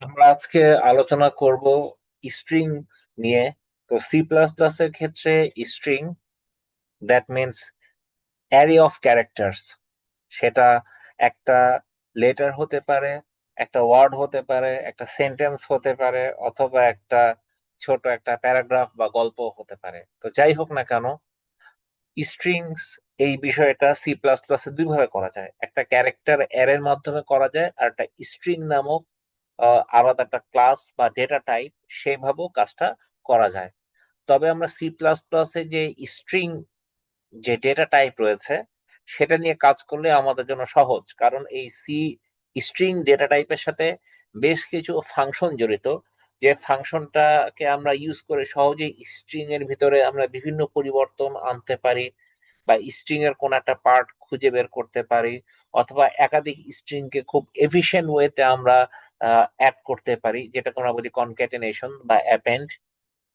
আমরা আজকে আলোচনা করব স্ট্রিং নিয়ে। তো সি প্লাস প্লাস এর ক্ষেত্রে string that means array of characters. সেটা একটা লেটার হতে পারে, একটা ওয়ার্ড হতে পারে, একটা সেন্টেন্স হতে পারে, অথবা একটা ছোট একটা প্যারাগ্রাফ বা গল্প হতে পারে। তো যাই হোক না কেন, স্ট্রিংস এই বিষয়টা সি প্লাস প্লাস এ দুই ভাবে করা যায়। একটা ক্যারেক্টার অ্যারের মাধ্যমে করা যায়, আর একটা স্ট্রিং নামক আলাদা একটা ক্লাস বা ডেটা টাইপ সেইভাবেও কাজটা করা যায়। তবে আমরা সি প্লাস প্লাস এ যে স্ট্রিং যে ডেটা টাইপ রয়েছে সেটা নিয়ে কাজ করলে আমাদের জন্য সহজ, কারণ এই স্ট্রিং ডেটা টাইপের সাথে বেশ কিছু ফাংশন জড়িত, যে ফাংশনটাকে আমরা ইউজ করে সহজেই স্ট্রিং এর ভিতরে আমরা বিভিন্ন পরিবর্তন আনতে পারি, বা স্ট্রিং এর কোন একটা পার্ট খুঁজে বের করতে পারি, অথবা একাধিক স্ট্রিং কে খুব এফিশিয়েন্ট ওয়েতে আমরা অ্যাড করতে পারি, যেটাকে আমরা বলি কনক্যাটেনেশন বা অ্যাপেন্ড।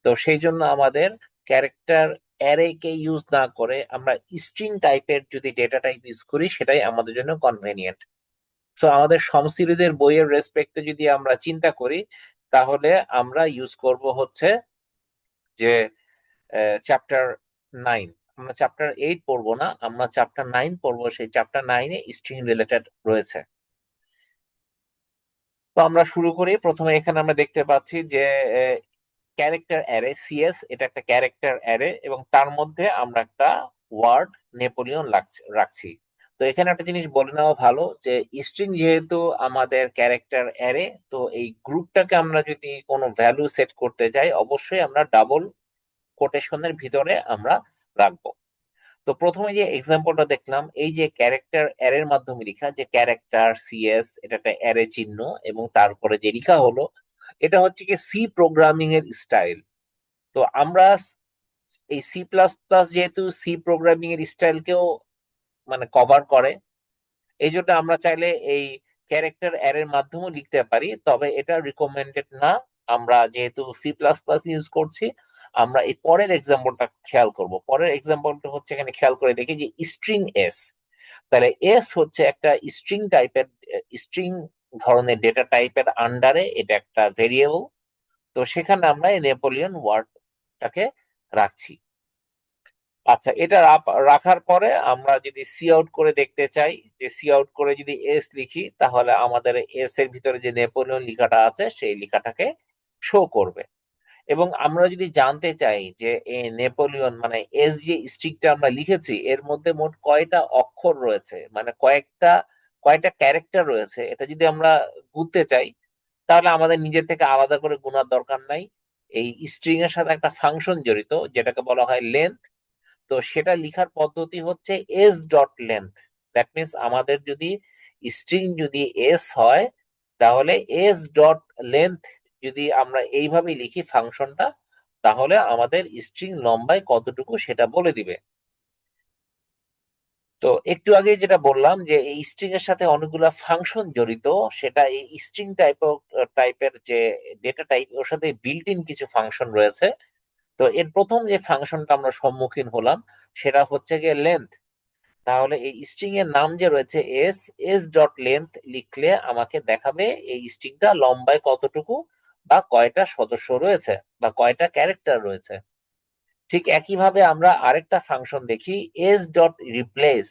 তো সেই জন্য আমাদের ক্যারেক্টার অ্যারে কে ইউজ না করে আমরা স্ট্রিং টাইপের যদি ডেটা টাইপ ইউজ করি, সেটাই আমাদের জন্য কনভেনিয়েন্ট। তো আমাদের সম সিরিজের বইয়ের রেসপেক্টে যদি আমরা চিন্তা করি, তাহলে আমরা ইউজ করব হচ্ছে যে চ্যাপ্টার 9। আমরা চ্যাপ্টার 8 পড়বো না, আমরা চ্যাপ্টার 9 পড়বো। সেই চ্যাপ্টার 9-এ স্ট্রিং রিলেটেড রয়েছে। তো আমরা শুরু করি। প্রথমে এখানে আমরা দেখতে পাচ্ছি যে ক্যারেক্টার অ্যারে সিএস, এটা একটা ক্যারেক্টার অ্যারে, এবং তার মধ্যে আমরা একটা ওয়ার্ড নেপোলিয়ন রাখছি। তো এখানে একটা জিনিস বলে নেওয়া ভালো, যে স্ট্রিং যেহেতু আমাদের ক্যারেক্টার অ্যারে, তো এই গ্রুপটাকে আমরা যদি কোনো ভ্যালু সেট করতে যাই, অবশ্যই আমরা ডাবল কোটেশনের ভিতরে আমরা রাখবো। তো প্রথমে যে এক্সাম্পলটা দেখলাম, এই যে ক্যারেক্টার অ্যারের মাধ্যমে লেখা যে ক্যারেক্টার সিএস, এটা একটা অ্যারে চিহ্ন, এবং তারপরে যে লেখা হলো, এটা হচ্ছে কি সি প্রোগ্রামিং এর স্টাইল। তো আমরা এই সি প্লাস প্লাস যেহেতু সি প্রোগ্রামিং এর স্টাইলকেও মানে কভার করে, এই জন্য আমরা চাইলে এই ক্যারেক্টার অ্যারের মাধ্যমেও লিখতে পারি, তবে এটা রিকমেন্ডেড না। আমরা যেহেতু সি প্লাস প্লাস ইউজ করছি, আমরা এই পরের এক্সাম্পলটা খেয়াল করব। পরের এক্সাম্পলটা হচ্ছে, এখানে খেয়াল করে দেখি যে স্ট্রিং এস। তাহলে এস হচ্ছে একটা স্ট্রিং টাইপের, স্ট্রিং ধরনের ডেটা টাইপের আন্ডারে এটা একটা ভেরিয়েবল। তো সেখানে আমরা এই নেপোলিয়ন ওয়ার্ডটাকে রাখছি। আচ্ছা, এটা রাখার পরে আমরা যদি সি আউট করে দেখতে চাই, যে সি আউট করে যদি এস লিখি, তাহলে আমাদের এস এর ভিতরে যে নেপোলিয়ন লেখাটা আছে সেই লেখাটাকে শো করবে। এবং আমরা যদি জানতে চাই যে এই নেপোলিয়ন মানে এস যে স্ট্রিংটা আমরা লিখেছি, এর মধ্যে মোট কয়টা অক্ষর রয়েছে, মানে কয়টা ক্যারেক্টার রয়েছে, এটা যদি আমরা গুনতে চাই, তাহলে আমাদের নিজের থেকে আলাদা করে গুনার দরকার নাই। এই স্ট্রিং এর সাথে একটা ফাংশন জড়িত, যেটাকে বলা হয় লেন্থ। তো সেটা লিখার পদ্ধতি হচ্ছে S dot length. That means আমাদের যদি স্ট্রিং যদি এস হয়, তাহলে এস ডট লেন্থ যদি আমরা এইভাবে লিখি ফাংশনটা, তাহলে আমাদের স্ট্রিং লম্বায় কতটুকু সেটা বলে দিবে। তো একটু আগে যেটা বললাম যে এই স্ট্রিং এর সাথে অনেকগুলা ফাংশন জড়িত, সেটা এই স্ট্রিং টাইপের যে ডেটা টাইপ, ওর সাথে বিল্ট ইন কিছু ফাংশন রয়েছে। তো এর প্রথম যে ফাংশনটা আমরা সম্মুখীন হলাম, সেটা হচ্ছে গিয়ে লেন্থ। তাহলে এই স্ট্রিং এর নাম যে রয়েছে এস, এস ডট লেন্থ লিখলে আমাকে দেখাবে এই স্ট্রিংটা লম্বায় কতটুকু, বা কয়টা সদস্য রয়েছে, বা কয়টা ক্যারেক্টার রয়েছে। ঠিক একইভাবে আমরা আরেকটা ফাংশন দেখি, S dot replace.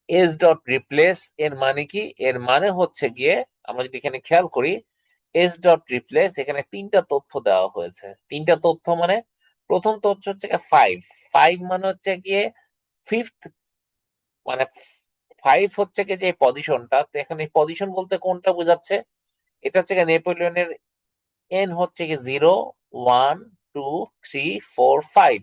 S dot replace এর মানে কি? এর মানে হচ্ছে গিয়ে, আমরা যদি এখানে খেয়াল করি, এস ডট রিপ্লেস, এখানে তিনটা তথ্য দেওয়া হয়েছে। তিনটা তথ্য মানে, প্রথম তথ্য হচ্ছে ফাইভ। ফাইভ মানে হচ্ছে গিয়ে ফিফথ, মানে ফাইভ হচ্ছে কি যে পজিশনটা। তো এখানে পজিশন বলতে কোনটা বোঝাচ্ছে? এটা হচ্ছে কি নেপোলিয়নের এন হচ্ছে কি 0, 1, 2, 3, 4, 5।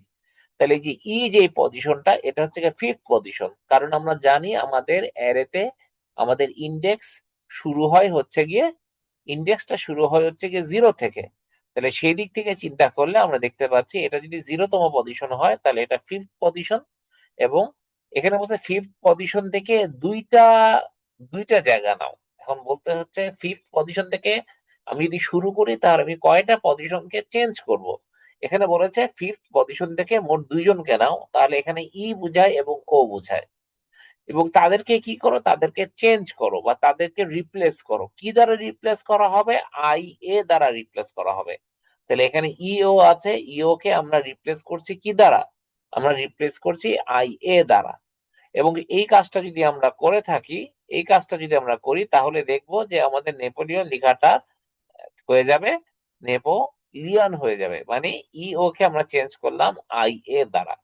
তাহলে এই যে যে পজিশনটা, এটা হচ্ছে কি ফিফথ পজিশন। কারণ আমরা জানি আমাদের অ্যারেতে আমাদের ইন্ডেক্সটা শুরু হয় হচ্ছে গিয়ে 0 থেকে। তাহলে সেই দিক থেকে চিন্তা করলে আমরা দেখতে পাচ্ছি, এটা যদি 0তম পজিশন হয়, তাহলে এটা ফিফথ পজিশন। এবং এখানে বলছে ফিফথ পজিশন থেকে দুইটা দুইটা জায়গা নাও। এখন বলতে হচ্ছে ফিফথ পজিশন থেকে আমি যদি শুরু করি, তাহলে আমি কয়টা পজিশনকে চেঞ্জ করব। এখানে বলেছে ফিফথ পজিশন থেকে মোট দুইজনকে নাও, তাহলে এখানে ই বুঝায় এবং ও বুঝায়। এবং তাদেরকে কি করো, তাদেরকে চেঞ্জ করো বা তাদেরকে রিপ্লেস করো। কি দ্বারা রিপ্লেস করা হবে? আই এ দ্বারা রিপ্লেস করা হবে। তাহলে এখানে ইও আছে, ইও কে আমরা রিপ্লেস করছি কি দ্বারা? আমরা রিপ্লেস করছি আই এ দ্বারা। এবং এই কাজটা যদি আমরা করে থাকি, এই কাজটা যদি আমরা করি, তাহলে দেখবো যে আমাদের নেপোলিয়ন লেখাটা হয়ে যাবে নেপোলিয়ন হয়ে যাবে, মানে ইও কে আমরা চেঞ্জ করলাম আই এ দ্বারা।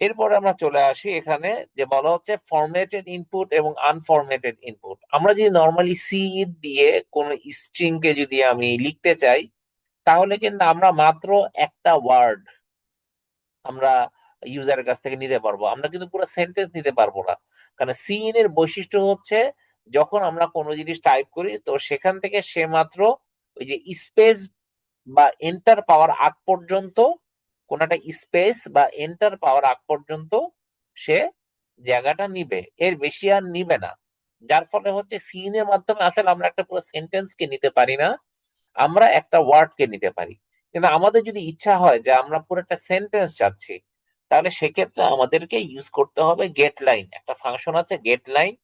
এরপর আমরা চলে আসি এখানে, যে বলা হচ্ছে ফরম্যাটেড ইনপুট এবং আনফরম্যাটেড ইনপুট। আমরা যদি নর্মালি সি দিয়ে কোনো স্ট্রিং কে যদি আমি লিখতে চাই, তাহলে কিন্তু আমরা মাত্র একটা ওয়ার্ড আমরা ইউজারের কাছ থেকে নিতে পারবো, আমরা কিন্তু পুরো সেন্টেন্স নিতে পারবো না। কারণ সিইন এর বৈশিষ্ট্য হচ্ছে, যখন আমরা কোনো জিনিস টাইপ করি, তো সেখান থেকে সে মাত্র ওই যে স্পেস বা এন্টার পাওয়ার আগ পর্যন্ত, কোন একটা স্পেস বা এন্টার পাওয়ার আগ পর্যন্ত সে জায়গাটা নিবে, এর বেশি আর নিবে না। যার ফলে হচ্ছে সিন এর মাধ্যমে আসলে আমরা একটা পুরো সেন্টেন্স কে নিতে পারি না, আমরা একটা ওয়ার্ড কে নিতে পারি। কিন্তু আমাদের যদি ইচ্ছা হয় যে আমরা পুরো একটা সেন্টেন্স চাচ্ছি, তাহলে সেক্ষেত্রে আমাদেরকে ইউজ করতে হবে গেট লাইন। একটা ফাংশন আছে গেট লাইন,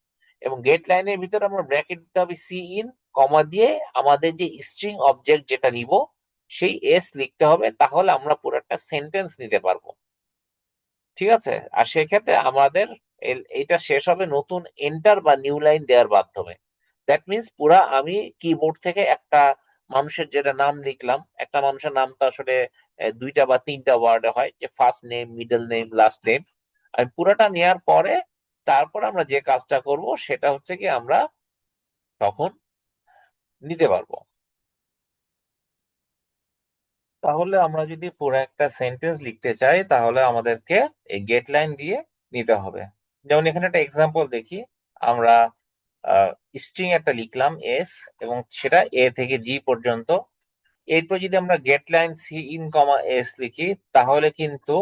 এবং গেট লাইনের ভিতরে আমরা ব্র্যাকেট দিতে হবে সি ইন, কমা দিয়ে আমাদের যে স্ট্রিং অবজেক্ট যেটা নিব সেই এস লিখতে হবে, তাহলে আমরা পুরো একটা সেন্টেন্স নিতে পারবো। ঠিক আছে? আর সেক্ষেত্রে আমাদের এটা শেষ হবে নতুন এন্টার বা নিউ লাইন দেওয়ার মাধ্যমে। দ্যাট মিনস পুরা আমি কিবোর্ড থেকে একটা মানুষের যেটা নাম লিখলাম, একটা মানুষের নাম তো আসলে দুইটা বা তিনটা ওয়ার্ডে হয়, যে first name, middle name, last name. আমি পুরাটা নেওয়ার পরে তারপর আমরা যে কাজটা করব সেটা হচ্ছে কি আমরা তখন নিতে পারবো। তাহলে আমরা যদি পুরো একটা সেন্টেন্স লিখতে চাই, তাহলে আমাদেরকে এই গেট লাইন দিয়ে নিতে হবে। যেমন এখানে একটা এক্সাম্পল দেখি, আমরা স্ট্রিং একটা লিখলাম এস, এবং সেটা এ থেকে জি পর্যন্ত। এরপর যদি আমরা getline cin comma S লিখি, তাহলে কিন্তু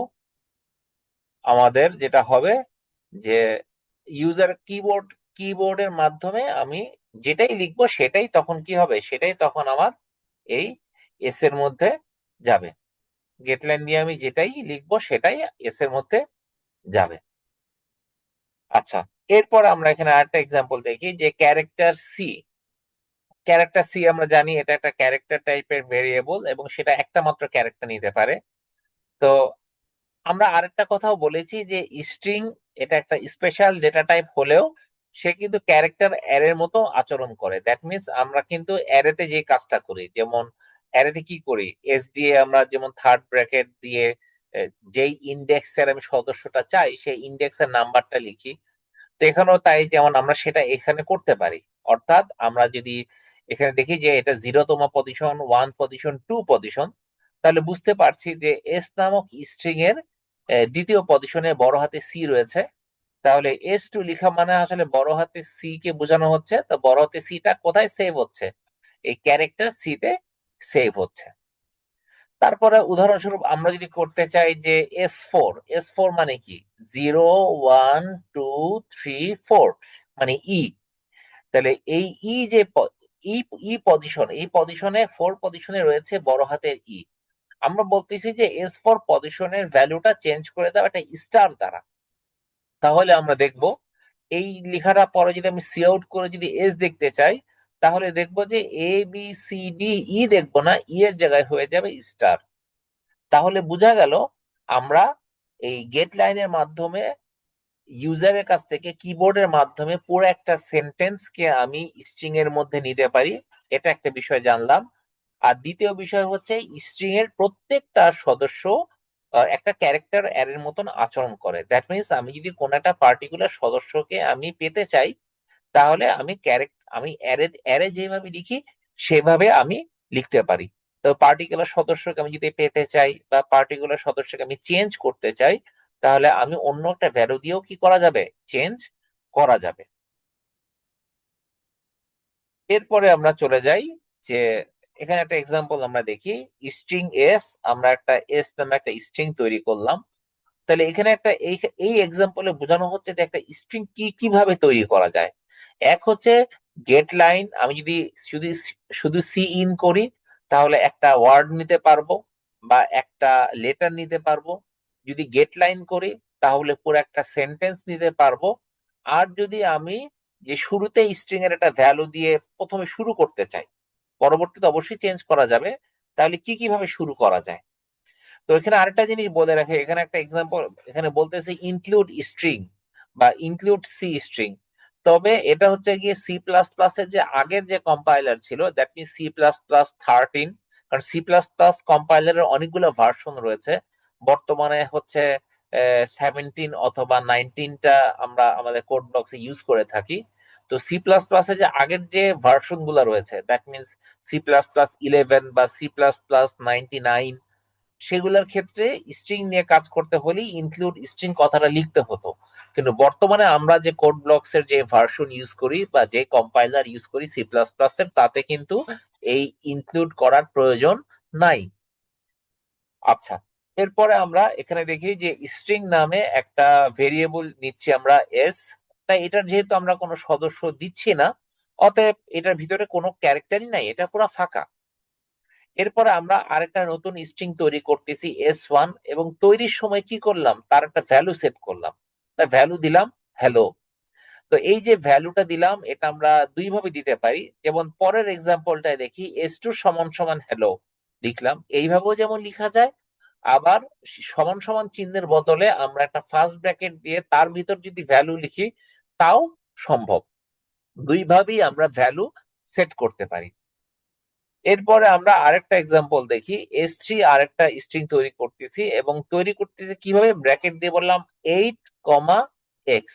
আমাদের যেটা হবে যে ইউজার কিবোর্ডের মাধ্যমে আমি যেটাই লিখবো সেটাই তখন কি হবে, সেটাই তখন আমার এই এস এর মধ্যে যাবে। গেট লাইন দিয়ে আমি যেটাই লিখবো সেটাই এস এর মধ্যে যাবে। আচ্ছা, এরপর আমরা এখানে আরেকটা এক্সাম্পল দেখি, যে ক্যারেক্টার সি। ক্যারেক্টার সি আমরা জানি এটা একটা ক্যারেক্টার টাইপের ভেরিয়েবল, এবং সেটা একটা মাত্র ক্যারেক্টার নিতে পারে। তো আমরা আরেকটা কথাও বলেছি যে স্ট্রিং এটা একটা স্পেশাল ডেটা টাইপ হলেও সে কিন্তু ক্যারেক্টার অ্যারের মতো আচরণ করে। দ্যাট মিনস আমরা কিন্তু অ্যারেতে যে কাজটা করি, যেমন অ্যারেতে কি করি, এস দিয়ে আমরা যেমন থার্ড ব্র্যাকেট দিয়ে যেই ইন্ডেক্সের আমি সদস্যটা চাই সেই ইন্ডেক্সের নাম্বারটা লিখি। তো এখানেও তাই, যেমন আমরা সেটা এখানে করতে পারি। অর্থাৎ আমরা যদি এখানে দেখি যে এটা 0তম পজিশন, 1 পজিশন, 2 পজিশন, তাহলে বুঝতে পারছি যে এস নামক স্ট্রিং এর দ্বিতীয় পজিশনে বড় হাতে সি রয়েছে। তাহলে এস টু লেখা মানে আসলে বড় হাতে সি কে বোঝানো হচ্ছে। তো বড় হাতে সিটা কোথায় সেভ হচ্ছে? এই ক্যারেক্টার সি তে সেভ হচ্ছে। তারপরে উদাহরণস্বরূপ আমরা যদি করতে চাই যে এস ফোর মানে কি, 0 1 2 3 4, মানে ই। তাহলে এই ই যে ই ই পজিশন, এই পজিশনে ফোর পজিশনে রয়েছে বড় হাতের ই। আমরা বলতেছি যে এস4 পজিশনের ভ্যালুটা চেঞ্জ করে দাও একটা স্টার দ্বারা। তাহলে আমরা দেখব এই লেখাটা পরে যদি আমি সি আউট করে যদি এস দেখতে চাই, তাহলে দেখবো যে A B C D E দেখবো না, ই এর জায়গায় হয়ে যাবে স্টার। তাহলে বোঝা গেল আমরা এই গেট লাইনের মাধ্যমে ইউজারের কাছ থেকে কিবোর্ডের মাধ্যমে পুরো একটা সেন্টেন্স কে আমি স্ট্রিং এর মধ্যে নিতে পারি। এটা একটা বিষয় জানলাম। আর দ্বিতীয় বিষয় হচ্ছে স্ট্রিং এর প্রত্যেকটা সদস্য একটা ক্যারেক্টার অ্যারের মতন আচরণ করে। দ্যাট মিনস আমি যদি কোনো একটা পার্টিকুলার সদস্যকে আমি পেতে চাই, তাহলে আমি অ্যারে অ্যারে যেভাবে লিখি সেভাবে আমি লিখতে পারি। তো পার্টিকুলার সদস্যকে আমি যদি পেতে চাই বা পার্টিকুলার সদস্যকে আমি চেঞ্জ করতে চাই, তাহলে আমি অন্য একটা ভ্যালু দিয়েও কি করা যাবে, চেঞ্জ করা যাবে। এরপরে আমরা চলে যাই যে এখানে একটা এক্সাম্পল আমরা দেখি, স্ট্রিং এস। আমরা একটা এস নামে একটা স্ট্রিং তৈরি করলাম। তাহলে এখানে একটা এই এক্সাম্পলে বোঝানো হচ্ছে যে একটা স্ট্রিং কিভাবে তৈরি করা যায়। এক হচ্ছে গেট লাইন, আমি যদি শুধু শুধু সি ইন করি, তাহলে একটা ওয়ার্ড নিতে পারবো বা একটা লেটার নিতে পারবো। যদি গেট লাইন করি, তাহলে পুরো একটা সেন্টেন্স নিতে পারবো। আর যদি আমি যে শুরুতে স্ট্রিং এর একটা ভ্যালু দিয়ে প্রথমে শুরু করতে চাই, পরবর্তীতে অবশ্যই চেঞ্জ করা যাবে, তাহলে কি কিভাবে শুরু করা যায়। তো এখানে আরেকটা জিনিস বলে রাখে, এখানে একটা এক্সাম্পল এখানে বলতেছে ইনক্লুড স্ট্রিং বা ইনক্লুড সি স্ট্রিং। তবে এটা হচ্ছে গিয়ে সি প্লাস প্লাস এর যে আগের যে কম্পাইলার ছিল, that mean C plus plus 13। কারণ সি প্লাস প্লাস কম্পাইলারের অনেকগুলো ভার্সন রয়েছে। বর্তমানে হচ্ছে 17 অথবা 19টা আমরা আমাদের কোড ব্লকসে ইউজ করে থাকি। তো সি প্লাস প্লাস এর যে আগের যে ভার্সন গুলা রয়েছে, that means C plus plus 11 বা সি প্লাস প্লাস 99, সেগুলোর ক্ষেত্রে স্ট্রিং নিয়ে কাজ করতে হলেই ইনক্লুড স্ট্রিং কথাটা লিখতে হতো। কিন্তু বর্তমানে আমরা যে কোড ব্লকস এর যে ভার্সন ইউজ করি বা যে কম্পাইলার ইউজ করি সি প্লাস প্লাস এর, তাতে কিন্তু এই ইনক্লুড করার প্রয়োজন নাই। আচ্ছা, এরপরে আমরা এখানে দেখি যে স্ট্রিং নামে একটা ভেরিয়েবল নিচ্ছি আমরা এস। তাই এটার যেহেতু আমরা কোনো সদস্য দিচ্ছি না, অতএব এটার ভিতরে কোনো ক্যারেক্টারই নাই, এটা পুরো ফাঁকা। এরপরে আমরা আরেকটা নতুন স্ট্রিং তৈরি করতেছি S1, এবং তৈরির সময় কি করলাম, তার একটা ভ্যালু সেট করলাম। তার ভ্যালু দিলাম হ্যালো। তো এই যে ভ্যালুটা দিলাম, এটা আমরা দুই ভাবে দিতে পারি। যেমন পরের এক্সাম্পলটায় দেখি S2 সমান সমান হ্যালো লিখলাম, এইভাবেও যেমন লিখা যায়। আবার সমান সমান চিহ্নের বদলে আমরা একটা ফার্স্ট ব্র্যাকেট দিয়ে তার ভিতর যদি ভ্যালু লিখি, তাও সম্ভব। দুই ভাবেই আমরা ভ্যালু সেট করতে পারি। এরপরে আমরা আরেকটা এক্সাম্পল দেখি, S3 আরেকটা স্ট্রিং তৈরি করতেছি, এবং তৈরি করতেছি কিভাবে, ব্র্যাকেট দিয়ে বললাম 8, x।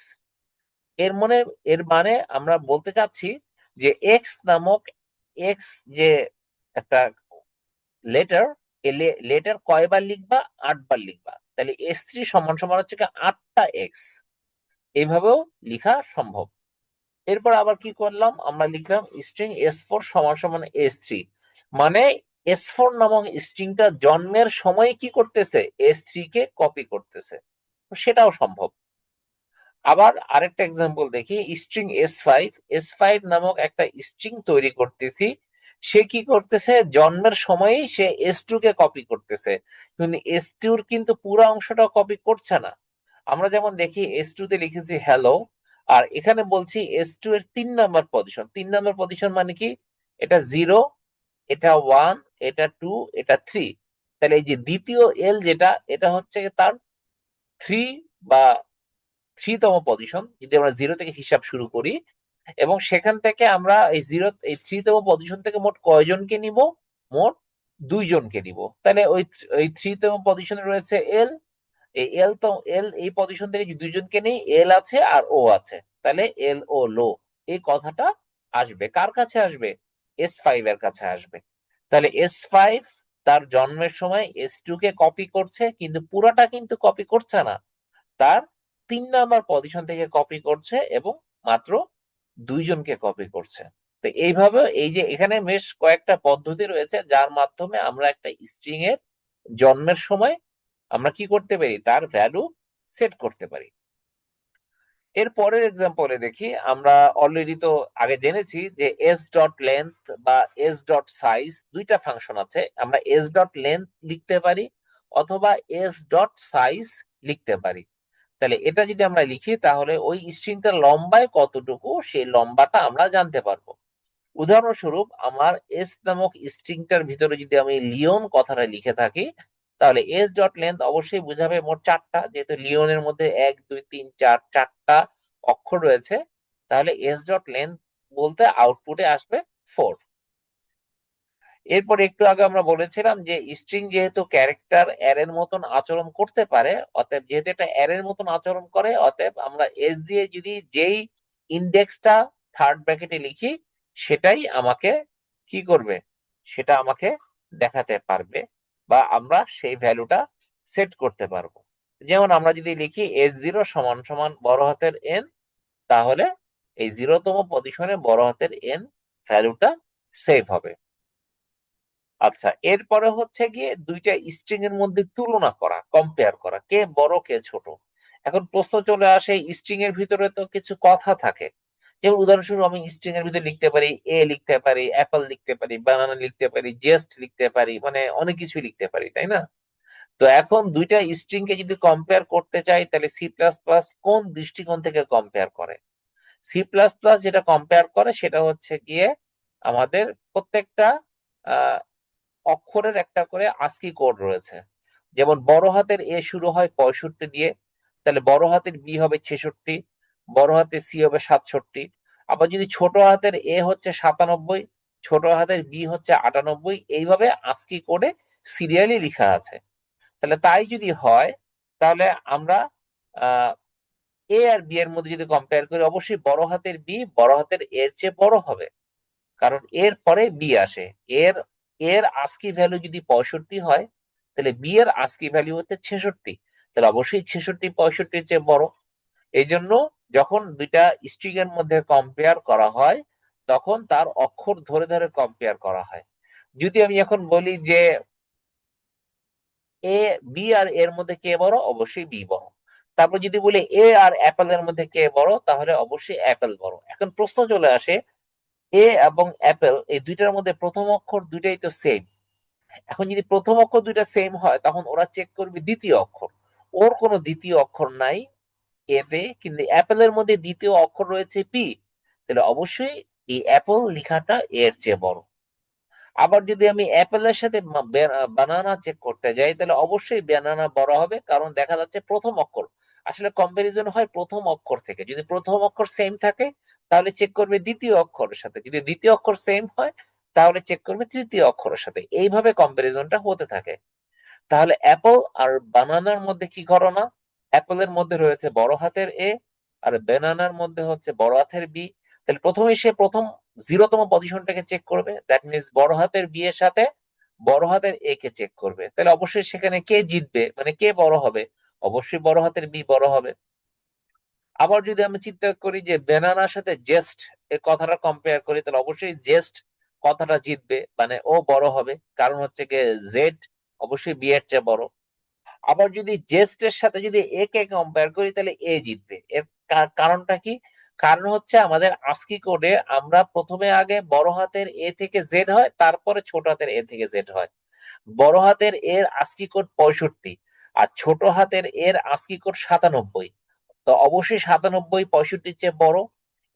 এর মানে আমরা বলতে চাচ্ছি যে এক্স নামক এক্স যে একটা লেটার, লেটার কয়বার লিখবা, 8বার লিখবা, তাহলে S3 সমান সমান হচ্ছে 8টা এক্স। এইভাবেও লিখা সম্ভব। এরপর আবার কি করলাম, আমরা লিখলাম স্ট্রিং S4 সমান সমান S3, মানে S4 নামক স্ট্রিংটা জন্মের সময় কি করতেছে, S3 কে কপি করতেছে। তো সেটাও সম্ভব। আবার আরেকটা এক্সাম্পল দেখি, স্ট্রিং S5 নামক একটা স্ট্রিং তৈরি করতেছি। সে কি করতেছে, জন্মের সময়ই সে S2 কে কপি করতেছে, কিন্তু S2 র কিন্তু পুরো অংশটা কপি করছে না। আমরা যেমন দেখি S2 তে লিখেছি হ্যালো, আর এখানে বলছি S2 এর 3 নাম্বার পজিশন। 3 নাম্বার পজিশন মানে কি, এটা 0, এটা 1, এটা 2, এটা 3। তাহলে এই যে দ্বিতীয় এল যেটা, এটা হচ্ছে তার 3 বা 3তম পজিশন, যদি আমরা 0 থেকে হিসাব শুরু করি। এবং সেখান থেকে আমরা এই 3তম পজিশন থেকে মোট কয়জনকে নিব, মোট 2জনকে নিব। তাহলে ওই 3তম পজিশনে রয়েছে এল। এই এল এই পজিশন থেকে যদি 2জনকে নেই, এল আছে আর ও আছে, তাহলে এল ও লো, এই কথাটা আসবে কার কাছে, আসবে S5 এর কাছে আসবে। তাহলে S5 তার জন্মের সময় S2 কে কপি করছে, কিন্তু পুরাটা কিন্তু কপি করছে না, তার 3 নাম্বার পজিশন থেকে কপি করছে, এবং মাত্র 2জনকে কপি করছে। তো এইভাবে এই যে এখানে বেশ কয়েকটা পদ্ধতি রয়েছে, যার মাধ্যমে আমরা একটা স্ট্রিং এর জন্মের সময় আমরা কি করতে পারি, তার ভ্যালু সেট করতে পারি। এর পরের এক্সাম্পলে দেখি, আমরা অলরেডি তো আগে জেনেছি যে এস ডট লেন্থ বা এস ডট সাইজ দুইটা ফাংশন আছে। আমরা এস ডট লেন্থ লিখতে পারি অথবা এস ডট সাইজ লিখতে পারি। তাহলে এটা যদি আমরা লিখি, তাহলে ওই স্ট্রিংটার লম্বায় কতটুকু, সেই লম্বাটা আমরা জানতে পারবো। উদাহরণস্বরূপ, আমার এস নামক স্ট্রিংটার ভিতরে যদি আমি লিওন কথাটা লিখে থাকি, তাহলে এস ডট লেন্থ অবশ্যই বোঝাবে মোট 4টা, যেহেতু লিওনের মধ্যে 1, 2, 3, 4 4টা অক্ষর রয়েছে। তাহলে এস ডট লেন্থ বলতে আউটপুটে আসবে 4। এরপর একটু আগে আমরা বলেছিলাম যে স্ট্রিং যেহেতু ক্যারেক্টার অ্যারের মতন আচরণ করতে পারে, অতএব যেহেতু এটা অ্যারের মতন আচরণ করে, অতএব আমরা এস দিয়ে যদি যেই ইন্ডেক্সটা থার্ড ব্র্যাকেটে লিখি, সেটাই আমাকে কি করবে, সেটা আমাকে দেখাতে পারবে, বা আমরা সেই ভ্যালুটা সেট করতে পারবো। যেমন আমরা যদি লিখি S0 সমান সমান বড় হাতের এন, তাহলে এই 0তম পজিশনে বড় হাতের এন ভ্যালুটা সেভ হবে। আচ্ছা, এরপরে হচ্ছে গিয়ে দুইটা স্ট্রিং এর মধ্যে তুলনা করা, কম্পেয়ার করা, কে বড় কে ছোট। এখন প্রশ্ন চলে আসে, স্ট্রিং এর ভিতরে তো কিছু কথা থাকে। যেমন উদাহরণস্বরূপ, আমি স্ট্রিং এর ভিতরে লিখতে পারি এ, লিখতে পারি অ্যাপল, লিখতে পারি বানানা, লিখতে পারি জেস্ট, লিখতে পারি, মানে অনেক কিছু লিখতে পারি, তাই না? তো এখন দুইটা স্ট্রিং কে যদি কম্পেয়ার করতে চাই তাহলে সি প্লাস প্লাস কোন দৃষ্টিকোণ থেকে কম্পেয়ার করে? সি প্লাস প্লাস যেটা কম্পেয়ার করে সেটা হচ্ছে গিয়ে আমাদের প্রত্যেকটা আহ, অক্ষরের একটা করে আস্কি কোড রয়েছে। যেমন বড় হাতের এ শুরু হয় 65 দিয়ে, তাহলে বড় হাতের বি হবে 66, বড় হাতের সি হবে 67। আবার যদি ছোট হাতের এ হচ্ছে 97, ছোট হাতের বি হচ্ছে 98, এইভাবে আস্কি কোডে সিরিয়ালি লেখা আছে। তাহলে তাই যদি হয় তাহলে আমরা এ আর বি এর মধ্যে যদি কম্পেয়ার করি, অবশ্যই বড় হাতের বি বড় হাতের এর চেয়ে বড় হবে, কারণ এর পরে বি আসে। এর এর আস্কি ভ্যালু যদি 65 হয়, তাহলে বি এর আস্কি ভ্যালু হচ্ছে 66, তাহলে অবশ্যই 66 65-র চেয়ে বড়। এই জন্য যখন দুইটা স্ট্রিং এর মধ্যে কম্পেয়ার করা হয় তখন তার অক্ষর ধরে ধরে কম্পেয়ার করা হয়। যদি আমি এখন বলি যে এ বি আর এর মধ্যে কে বড়, অবশ্যই বি বড়। তারপর যদি বলি এ আর অ্যাপেল এর মধ্যে কে বড়, তাহলে অবশ্যই অ্যাপেল বড়। এখন প্রশ্ন চলে আসে, এ এবং অ্যাপেল এই দুইটার মধ্যে প্রথম অক্ষর দুইটাই তো সেম। এখন যদি প্রথম অক্ষর দুইটা সেম হয় তখন ওরা চেক করবে দ্বিতীয় অক্ষর। ওর কোনো দ্বিতীয় অক্ষর নাই এতে, কিন্তু অ্যাপেলের মধ্যে দ্বিতীয় অক্ষর রয়েছে পি, তাহলে অবশ্যই এই অ্যাপল লেখাটা এর চেয়ে বড়। আবার যদি আমি অ্যাপেলের সাথে বানানা চেক করতে যাই তাহলে অবশ্যই বানানা বড় হবে, কারণ দেখা যাচ্ছে প্রথম অক্ষর, আসলে কম্পারিজন হয় প্রথম অক্ষর থেকে। যদি প্রথম অক্ষর সেম থাকে তাহলে চেক করবে দ্বিতীয় অক্ষরের সাথে, যদি দ্বিতীয় অক্ষর সেম হয় তাহলে চেক করবে তৃতীয় অক্ষরের সাথে। এইভাবে কম্পারিজনটা হতে থাকে। তাহলে অ্যাপল আর বানানার মধ্যে কি ঘটনা? অ্যাপলের মধ্যে রয়েছে বড় হাতের এ, আর বানানার মধ্যে হচ্ছে বড় হাতের বি। তাহলে প্রথমে সে প্রথম 0তম পজিশনটাকে চেক করবে, দ্যাট মিনস বড় হাতের বি এর সাথে বড় হাতের এ কে চেক করবে। তাহলে অবশ্যই সেখানে কে জিতবে, মানে কে বড় হবে? অবশ্যই বড় হাতের বি বড় হবে। আবার যদি আমি চিন্তা করি যে বেনানার সাথে জেস্ট এর কথাটা কম্পেয়ার করি, তাহলে অবশ্যই জেস্ট কথাটা জিতবে, মানে ও বড় হবে, কারণ হচ্ছে গিয়ে জেড অবশ্যই বি এর চেয়ে বড়। আবার যদি জেস্টের সাথে যদি এ কে কম্পেয়ার করি তাহলে এ জিতবে। এর কারণটা কি? কারণ হচ্ছে আমাদের আস্কি কোডে আমরা প্রথমে আগে বড় হাতের এ থেকে জেড হয়, তারপরে ছোট হাতের এ থেকে জেড হয়। বড় হাতের এর আস্কি কোড 65 আর ছোট হাতের এর আস্কি কোড 97, তো অবশ্যই 97 65-র চেয়ে বড়।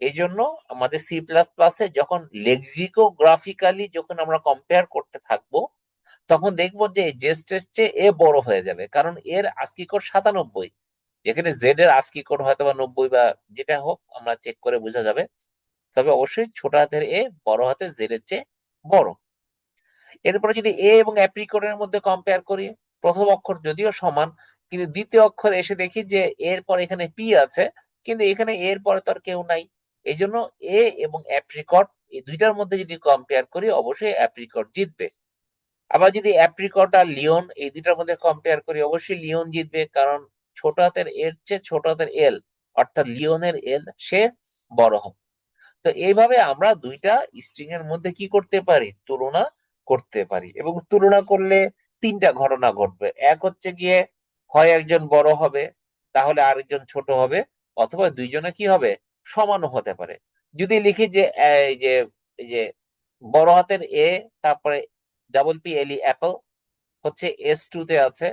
এই জন্য আমাদের সি প্লাস প্লাসে যখন লেক্সিকোগ্রাফিক্যালি যখন আমরা কম্পেয়ার করতে থাকবো তখন দেখবো যে জেস্টের চেয়ে এ বড় হয়ে যাবে, কারণ এর আস্কি কোড 97, যেখানে জেড এর আস্কি কোড হয়তো বা 90 বা যেটা হোক আমরা চেক করে বোঝা যাবে। তবে অবশ্যই ছোট হাতের এ বড় হাতের জেড এর চেয়ে বড়। এরপরে যদি এ এবং অ্যাপ্রিকনের মধ্যে কম্পেয়ার করি, প্রথম অক্ষর যদিও সমান কিন্তু দ্বিতীয় অক্ষর এসে দেখি যে এর পর এখানে পি আছে, কিন্তু এখানে এর পরে তো আর কেউ নাই। এই জন্য এ এবং অ্যাপ্রিকট এই দুইটার মধ্যে যদি কম্পেয়ার করি অবশ্যই অ্যাপ্রিকট জিতবে। আবার যদি অ্যাপ্রিকট আর লিওন এই দুইটার মধ্যে কম্পেয়ার করি অবশ্যই লিওন জিতবে, কারণ ছোট হাতের এর চেয়ে ছোট হাতের এল অর্থাৎ লিওনের এল সে বড় হবে। তো এইভাবে আমরা দুইটা স্ট্রিং এর মধ্যে কি করতে পারি, তুলনা করতে পারি। এবং তুলনা করলে তিনটা ঘটনা ঘটবে। এক হচ্ছে গিয়ে হয় একজন বড় হবে, তাহলে আরেকজন ছোট হবে, অথবা দুইজনে কি হবে, সমানও হতে পারে। যদি লিখি যে এই যে বড় হাতের এ তারপরে ডাবল পি এল ই অ্যাপল হচ্ছে S2 তে আছে,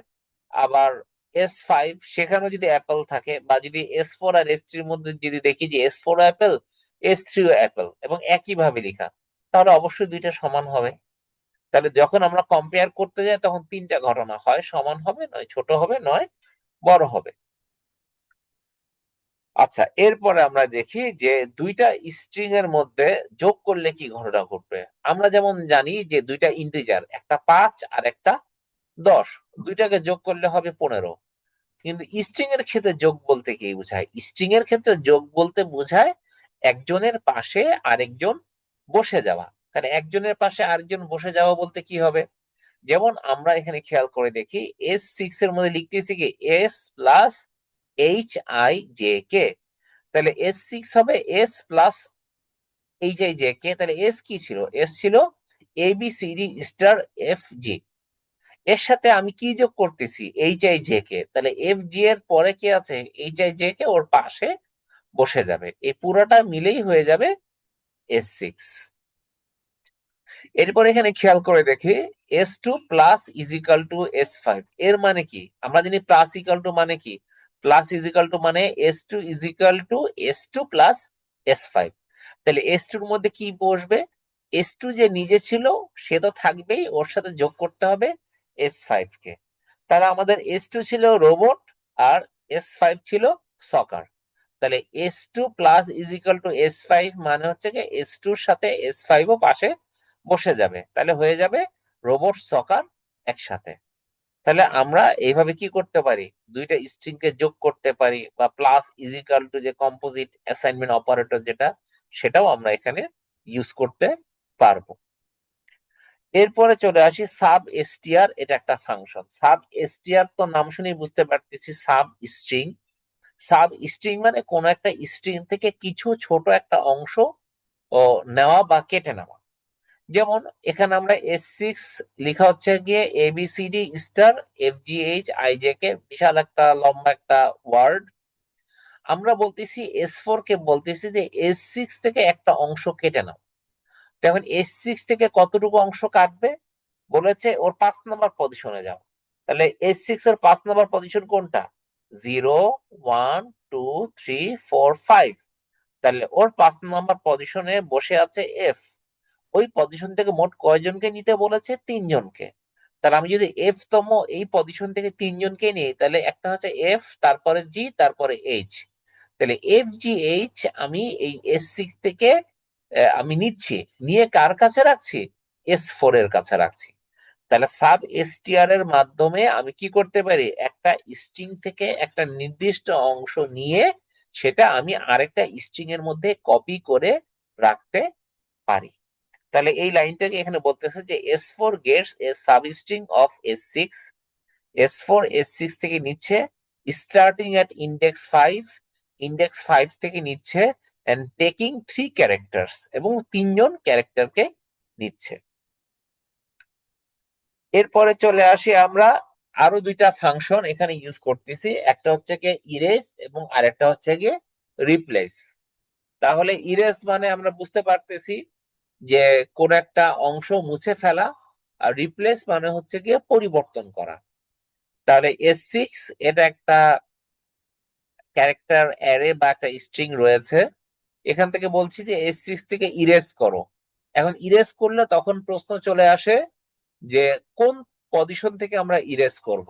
আবার S5 সেখানেও যদি অ্যাপল থাকে, বা যদি S4 আর S3 এর মধ্যে যদি দেখি যে S4 অ্যাপেল S3 অ্যাপেল এবং একই ভাবে লেখা, তাহলে অবশ্যই দুইটা সমান হবে। তাহলে যখন আমরা কম্পেয়ার করতে যাই তখন তিনটা ঘটনা হয়, সমান হবে, নয় ছোট হবে, নয় বড় হবে। আচ্ছা, এরপরে আমরা দেখি যে দুইটা স্ট্রিং এর মধ্যে যোগ করলে কি ঘটনা ঘটবে। আমরা যেমন জানি যে দুইটা ইন্টিজার, একটা 5 আর একটা 10, দুইটাকে যোগ করলে হবে 15। কিন্তু স্ট্রিং এর ক্ষেত্রে যোগ বলতে কি বোঝায়? স্ট্রিং এর ক্ষেত্রে যোগ বলতে বোঝায় একজনের পাশে আরেকজন বসে যাওয়া। তাহলে একজনের পাশে আরেকজন বসে যাওয়া বলতে কি হবে? যেমন আমরা এখানে খেয়াল করে দেখি S6 এর মধ্যে লিখতেছি কি S প্লাস HIJK, তাহলে S6 হবে S প্লাস HIJK। তাহলে এস কি ছিল? এস ছিল ABCD স্টার FG। এর সাথে আমি কি যোগ করতেছি? HIJK। তাহলে FG এর পরে কি আছে? HIJK ওর পাশে বসে যাবে, এই পুরোটা মিলেই হয়ে যাবে S6। এরপর এখানে খেয়াল করে দেখি S2 plus is equal to S5, এর মানে কি? আমরা জানি প্লাস ইকাল টু মানে কি, প্লাস ইজ ইকাল টু মানে S2 is equal to S2 plus S5। তাহলে S2 এর মধ্যে কি বসবে? S2 যে নিজে ছিল সে তো থাকবেই, ওর সাথে যোগ করতে হবে S5 কে। তাহলে আমাদের S2 ছিল রোবট আর S5 ছিল সকার। তাহলে S2 plus is equal to S5 মানে হচ্ছে কি S2 এর সাথে S5 ও পাশে বসে যাবে, তাহলে হয়ে যাবে রোবট সকার একসাথে। তাহলে আমরা এইভাবে কি করতে পারি, দুইটা স্ট্রিং কে যোগ করতে পারি, বা প্লাস ইজ ইকাল টু যে কম্পোজিট অ্যাসাইনমেন্ট অপারেটর যেটা, সেটাও আমরা এখানে ইউজ করতে পারবো। এরপরে চলে আসি সাব এসটিআর, এটা একটা ফাংশন। সাব এসটিআর তো নাম শুনেই বুঝতে পারতেছি সাব স্ট্রিং। সাব স্ট্রিং মানে কোন একটা স্ট্রিং থেকে কিছু ছোট একটা অংশ ও নেওয়া বা কেটে নেওয়া। যেমন এখানে আমরা S6 লেখা হচ্ছে গিয়ে ABCD স্টার FGH IJ কে, বিশাল একটা লম্বা একটা ওয়ার্ড। আমরা বলতেছি S4 কে বলতেছি যে S6 থেকে একটা অংশ কেটে নাও। এখন S6 থেকে কতটুকু অংশ কাটবে? বলেছে ওর 5 নম্বর পজিশনে যাও। তাহলে S6 এর 5 নম্বর পজিশন কোনটা? 0 1 2 3 4 5। তাহলে ওর 5 নম্বর পজিশনে বসে আছে F। ওই পজিশন থেকে মোট কয়জনকে নিতে বলেছে? 3জনকে। তাহলে আমি যদি F তম এই পজিশন থেকে 3জনকে নিই, তাহলে একটা হচ্ছে F, তারপরে G, তারপরে H। তাহলে FGH আমি এই S6 থেকে আমি নিচ্ছি, নিয়ে কার কাছে রাখছি? S4 এর কাছে রাখছি। তাহলে সাব এসটিআর এর মাধ্যমে আমি কি করতে পারি, একটা স্ট্রিং থেকে একটা নির্দিষ্ট অংশ নিয়ে সেটা আমি আরেকটা স্ট্রিং এর মধ্যে কপি করে রাখতে পারি। তাহলে এই লাইনটাকে এখানে বলতেছে যে S4 Gates A substring of S6। S4 S6 থেকে নিচ্ছে স্টার্টিং এট ইন্ডেক্স 5, ইন্ডেক্স 5 থেকে নিচ্ছে এন্ড টেকিং 3 ক্যারেক্টার্স, এবং 3জন ক্যারেক্টারকে নিচ্ছে। এরপরে চলে আসি আমরা আরো দুইটা ফাংশন এখানে ইউজ করতেছি, একটা হচ্ছে গিয়ে ইরেজ এবং আরেকটা হচ্ছে গিয়ে রিপ্লেস। তাহলে ইরেজ মানে আমরা বুঝতে পারতেছি যে কোন একটা অংশ মুছে ফেলা, আর রিপ্লেস মানে হচ্ছে গিয়ে পরিবর্তন করা। তাহলে S6 এটা একটা ক্যারেক্টার অ্যারে বা একটা স্ট্রিং রয়েছে, এখান থেকে বলছি যে S6 থেকে ইরেজ করো। এখন ইরেজ করলে তখন প্রশ্ন চলে আসে যে কোন পজিশন থেকে আমরা ইরেজ করব।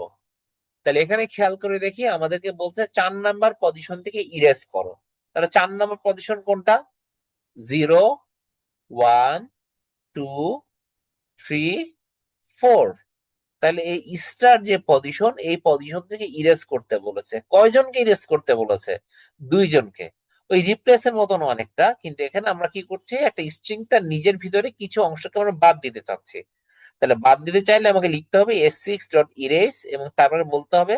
তাহলে এখানে খেয়াল করে দেখি আমাদেরকে বলছে 4 নাম্বার পজিশন থেকে ইরেজ করো। তাহলে 4 নাম্বার পজিশন কোনটা? 0 1 2 3 4। তাহলে এই স্টার যে পজিশন, এই পজিশন থেকে ইরেজ করতে বলেছে। কয়জনকে ইরেজ করতে বলেছে? 2জনকে। ওই রিপ্লেসের মতন অনেকটা, কিন্তু এখানে আমরা কি করছি, একটা স্ট্রিং তার নিজের ভিতরে কিছু অংশকে আমরা বাদ দিতে চাচ্ছি। তাহলে বাদ দিতে চাইলে আমাকে লিখতে হবে S6 ডট ইরেজ, এবং তারপরে বলতে হবে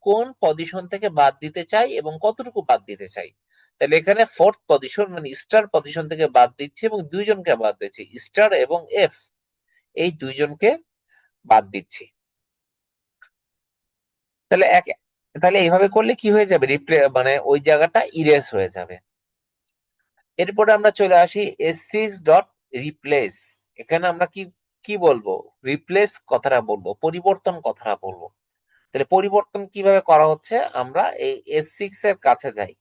কোন পজিশন থেকে বাদ দিতে চাই এবং কতটুকু বাদ দিতে চাই। তাহলে এখানে ফোর্থ পজিশন মানে স্টার পজিশন থেকে বাদ দিচ্ছি এবং 2জনকে বাদ দিচ্ছি, স্টার এবং F, এই 2জনকে বাদ দিচ্ছি। তাহলে তাহলে এইভাবে করলে কি হয়ে যাবে, মানে ওই জায়গাটা ইরেজ হয়ে যাবে। এরপরে আমরা চলে আসি S6 ডট রিপ্লেস। এখানে আমরা কি কি বলবো? রিপ্লেস কথাটা বলবো, পরিবর্তন কথাটা বলবো। তাহলে পরিবর্তন কিভাবে করা হচ্ছে, আমরা এই S6 এর কাছে যাই।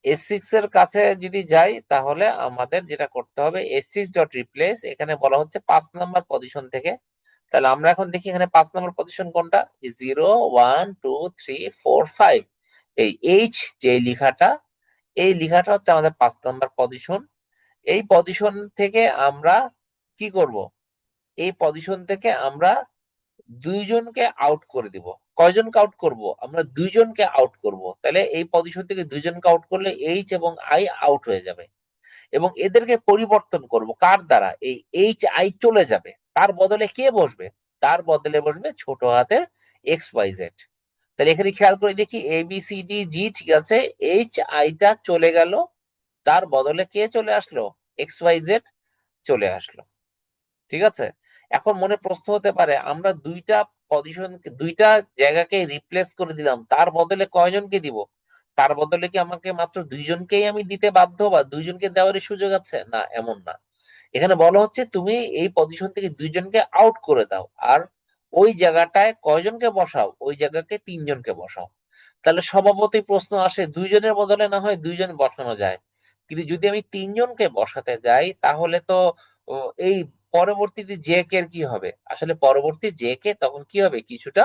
S6 এর কাছে যদি যাই তাহলে আমাদের যেটা করতে হবে, S6 ডট রিপ্লেস, এখানে বলা হচ্ছে 5 নাম্বার পজিশন থেকে। তাহলে আমরা এখন দেখি এখানে 5 নাম্বার পজিশন কোনটা? 0 1 2 3 4 5। এই H যে লেখাটা, এই লেখাটা হচ্ছে আমাদের 5 নাম্বার পজিশন। এই পজিশন থেকে আমরা কি করব, এই পজিশন থেকে আমরা 2জনকে আউট করে দিব। কয়জনকে আউট করব? আমরা 2জনকে আউট করব। তাহলে এই পজিশন থেকে 2জনকে আউট করলে H এবং I আউট হয়ে যাবে, এবং এদেরকে পরিবর্তন করব কার দ্বারা? এই HI চলে যাবে, তার বদলে কে বসবে? তার বদলে বসবে ছোট হাতের XYZ। তাহলে এখানে খেয়াল করে দেখি ABCDG, ঠিক আছে, HI টা চলে গেল, তার বদলে কে চলে আসলো? XYZ চলে আসলো। ঠিক আছে। এখন মনে প্রশ্ন হতে পারে, আমরা দুইটা পজিশন, দুইটা জায়গাকে রিপ্লেস করে দিলাম, তার বদলে কয়জনকে দিব? তার বদলে কি আমাকে মাত্র 2জনকেই আমি দিতে বাধ্য, বা 2জনকে দেওয়ারই সুযোগ আছে? না, এমন না। এখানে বলা হচ্ছে তুমি এই পজিশন থেকে দুইজনকে আউট করে দাও, আর ওই জায়গাটায় কয়জনকে বসাও, ওই জায়গাকে তিনজনকে বসাও। তাহলে স্বভাবতই প্রশ্ন আসে, দুইজনের বদলে না হয় দুইজন বসানো যায়, কিন্তু যদি আমি তিনজনকে বসাতে যাই তাহলে তো ও, এই পরবর্তীতে জে কে এর কি হবে? আসলে পরবর্তী জে কে তখন কি হবে, কিছুটা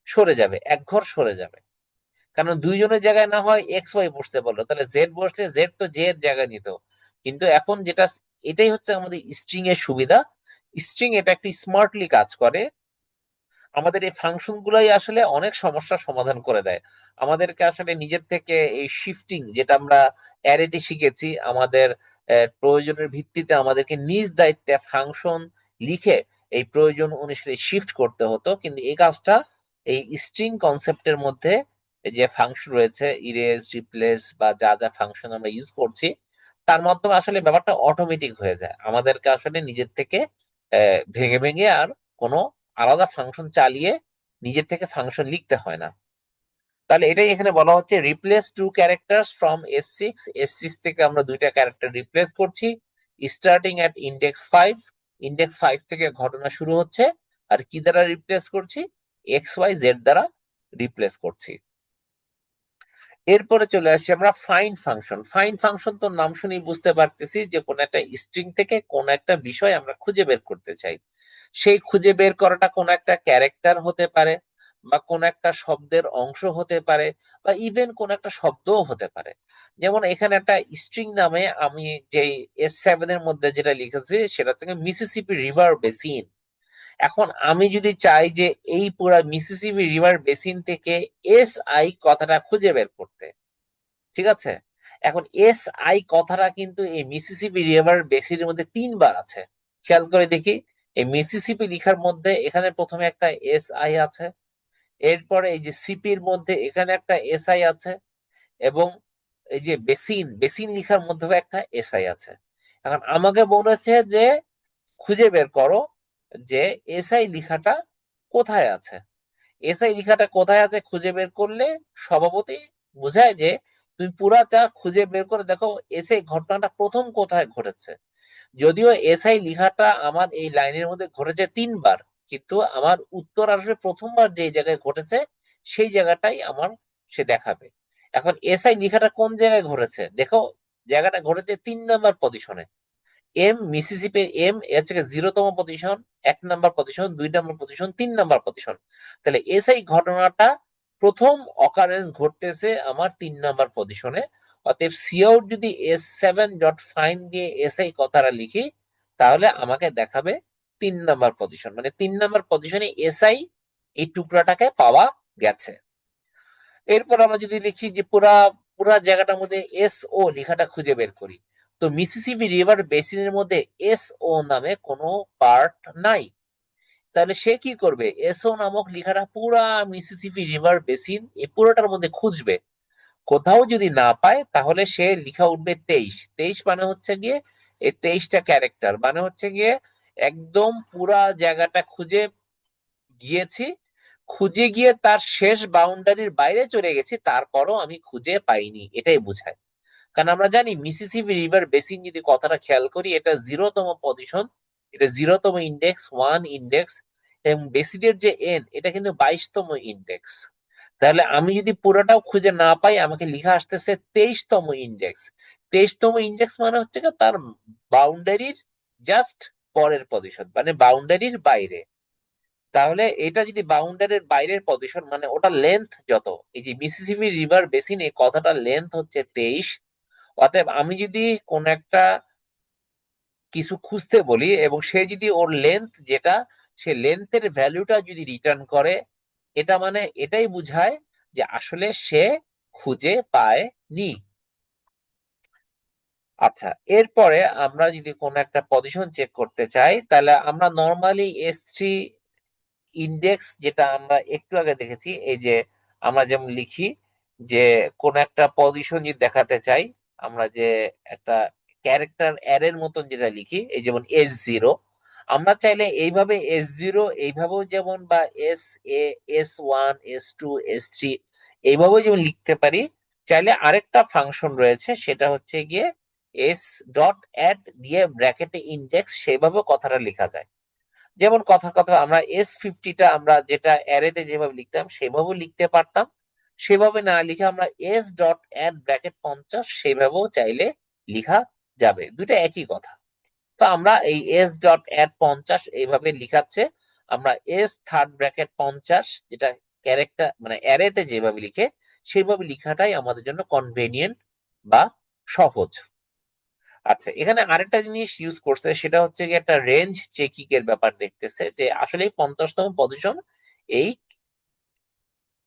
সরে যাবে, এক ঘর সরে যাবে। কারণ দুইজনের জায়গায় না হয় এক্স ওয়াই বসতে পারলো, তাহলে জেড বসলে জেড তো জে এর জায়গায় নিত। কিন্তু এখন যেটা, এটাই হচ্ছে আমাদের স্ট্রিং এর সুবিধা। স্ট্রিং এটা একটু স্মার্টলি কাজ করে। আমাদের এই ফাংশন গুলাই আসলে অনেক সমস্যার সমাধান করে দেয়। আমাদেরকে আসলে নিজের থেকে এই শিফটিং, যেটা আমরা অ্যারেতে শিখেছি, আমাদের প্রয়োজনের ভিত্তিতে আমাদেরকে নিজ দায়িত্বে ফাংশন লিখে এই প্রয়োজন অনুসারে শিফট করতে হতো, কিন্তু এই কাজটা এই স্ট্রিং কনসেপ্টের মধ্যে যে ফাংশন রয়েছে, ইরেজ, রিপ্লেস বা যা যা ফাংশন আমরা ইউজ করছি, তার মাধ্যমে আসলে ব্যাপারটা অটোমেটিক হয়ে যায়। আমাদেরকে আসলে নিজের থেকে ভেঙে ভেঙে আর কোনো আলাদা ফাংশন চালিয়ে নিজের থেকে ফাংশন লিখতে হয় না। তাহলে এটাই এখানে বলা হচ্ছে, replace two characters from S6। S6 থেকে আমরা দুইটা ক্যারেক্টার রিপ্লেস করছি, স্টার্টিং এট ইন্ডেক্স 5। ইন্ডেক্স 5 থেকে ঘটনা শুরু হচ্ছে, আর কি দ্বারা রিপ্লেস করছি, XYZ দ্বারা রিপ্লেস করছি। এরপরে চলে আসছি আমরা ফাইন্ড ফাংশন। ফাইন্ড ফাংশন তো নাম শুনেই বুঝতে পারতেছি যে কোন একটা স্ট্রিং থেকে কোন একটা বিষয় আমরা খুঁজে বের করতে চাই। সেই খুঁজে বের করাটা কোন একটা ক্যারেক্টার হতে পারে, বা কোন একটা শব্দের অংশ হতে পারে, বা ইভেন কোন একটা শব্দও হতে পারে। যেমন এখানে একটা স্ট্রিং নামে আমি যে S7 এর মধ্যে যেটা লিখেছি সেটা থেকে মিসিসিপি রিভার বেসিন। এখন আমি যদি চাই যে এই পুরা মিসিসিপি রিভার বেসিন থেকে SI কথাটা খুঁজে বের করতে, ঠিক আছে? এখন কথাটা কিন্তু এই মিসিসিপি রিভার বেসিনের মধ্যে তিনবার আছে। খেয়াল করে দেখি, এই মিসিসিপি লিখার মধ্যে এখানে প্রথমে একটা আছে, এরপরে এই যে সিপির মধ্যে এখানে একটা আছে, এবং এই যে বেসিন, বেসিন লিখার মধ্যে একটা আছে। এখন আমাকে বলেছে যে খুঁজে বের করো যে লিখাটা কোথায় আছে। লিখাটা কোথায় আছে খুঁজে বের করলে স্বভাবতই বোঝায় যে তুমি পুরাটা খুঁজে বের করে দেখো ঘটনাটা প্রথম কোথায় ঘটেছে। যদিও লিখাটা আমার এই লাইনের মধ্যে ঘটেছে তিনবার, কিন্তু আমার উত্তর আসবে প্রথমবার যে জায়গায় ঘটেছে সেই জায়গাটাই আমার সে দেখাবে। এখন লিখাটা কোন জায়গায় ঘটেছে দেখো, জায়গাটা ঘটেছে 3 নম্বর পজিশনে। মিসিসিপির হচ্ছে 0তম পজিশন, 1 নম্বর পজিশন, 2 নম্বর পজিশন, 3 নম্বর পজিশন। তাহলে ঘটনাটা প্রথম অকারেন্স ঘটতেছে আমার 3 নম্বর পজিশনে। অতএব সিআউট যদি S7.find দিয়ে কথাটা লিখি, তাহলে আমাকে দেখাবে 3 নম্বর পজিশন, মানে 3 নম্বর পজিশনে এই টুকরাটাকে পাওয়া গেছে। এরপর আমরা যদি লিখি যে পুরা পুরা জায়গাটার মধ্যে SO লেখাটা খুঁজে বের করি, তো মিসিসিপি রিভার বেসিনের মধ্যে SO নামে কোনো পার্ট নাই। তাহলে সে কি করবে, SO নামক লেখাটা পুরা মিসিসিপি রিভার বেসিন এই পুরোটার মধ্যে খুঁজবে। কোথাও যদি না পায় তাহলে সে লিখা উঠবে 23। 23 মানে হচ্ছে গিয়ে এই 23টা ক্যারেক্টার, মানে হচ্ছে গিয়ে একদম পুরা জায়গাটা খুঁজে গিয়েছি, খুঁজে গিয়ে তার শেষ বাউন্ডারির বাইরে চলে গেছি, তারপরও আমি খুঁজে পাইনি, এটাই বোঝায়। কারণ আমরা জানি মিসিসিপি রিভার বেসিন, যদি কথাটা খেয়াল করি, এটা 0তম পজিশন, এটা 0তম ইন্ডেক্স, এবং বেসিনের যে এটা কিন্তু 22তম ইন্ডেক্স। তাহলে আমি যদি পুরোটাও খুঁজে না পাই, আমাকে লিখা আসতেছে 23তম ইন্ডেক্স। 23তম ইন্ডেক্স মানে হচ্ছে তার বাউন্ডারির জাস্ট পরের পজিশন, মানে বাউন্ডারির বাইরে। তাহলে এটা যদি বাউন্ডারির বাইরের পজিশন, মানে ওটা লেন্থ যত, এই যে মিসিসিপি রিভার বেসিন এই কথাটা লেন্থ হচ্ছে 23। অতএব আমি যদি কোন একটা কিছু খুঁজতে বলি এবং সে যদি ওর লেন্থ যেটা, সে লেন্থের ভ্যালুটা যদি রিটার্ন করে, এটা মানে এটাই বুঝায় যে আসলে সে খুঁজে পায়নি। আচ্ছা, এরপরে আমরা যদি কোন একটা পজিশন চেক করতে চাই, তাহলে আমরা নর্মালি S3 ইন্ডেক্স, যেটা আমরা একটু আগে দেখেছি, এই যে আমরা যেমন লিখি যে কোন একটা পজিশন যদি দেখাতে চাই, আমরা যে একটা ক্যারেক্টার অ্যারের মতন যেটা লিখি, এই যেমন S0, আমরা চাইলে এইভাবে S0 এইভাবেও যেমন, বা S1 S2 S3 এইভাবেও যেমন লিখতে পারি। চাইলে আরেকটা ফাংশন রয়েছে, সেটা হচ্ছে গিয়ে এস ডট অ্যাড দিয়ে ব্র্যাকেটে ইন্ডেক্স সেভাবে কথাটা লেখা যায়। যেমন কথার কথা আমরা S50টা আমরা যেটা অ্যারেতে যেভাবে লিখতাম সেভাবেও লিখতে পারতাম, সেভাবে না লিখে আমরা এস ডট অ্যাড ব্র্যাকেট 50 সেভাবেও চাইলে লিখা যাবে, দুটো একই কথা। তো আমরা এই এস ডট অ্যাড 50 এইভাবে লিখাচ্ছে, আমরা এস থার্ড ব্র্যাকেট 50 যেটা ক্যারেক্টার মানে অ্যারেতে যেভাবে লিখে সেইভাবে লিখাটাই আমাদের জন্য কনভেনিয়েন্ট বা সহজ। আচ্ছা, এখানে আরেকটা জিনিস ইউজ করছে, সেটা হচ্ছে কি একটা রেঞ্জ চেকিং এর ব্যাপার দেখতেছে যে আসলে 50তম পজিশন এই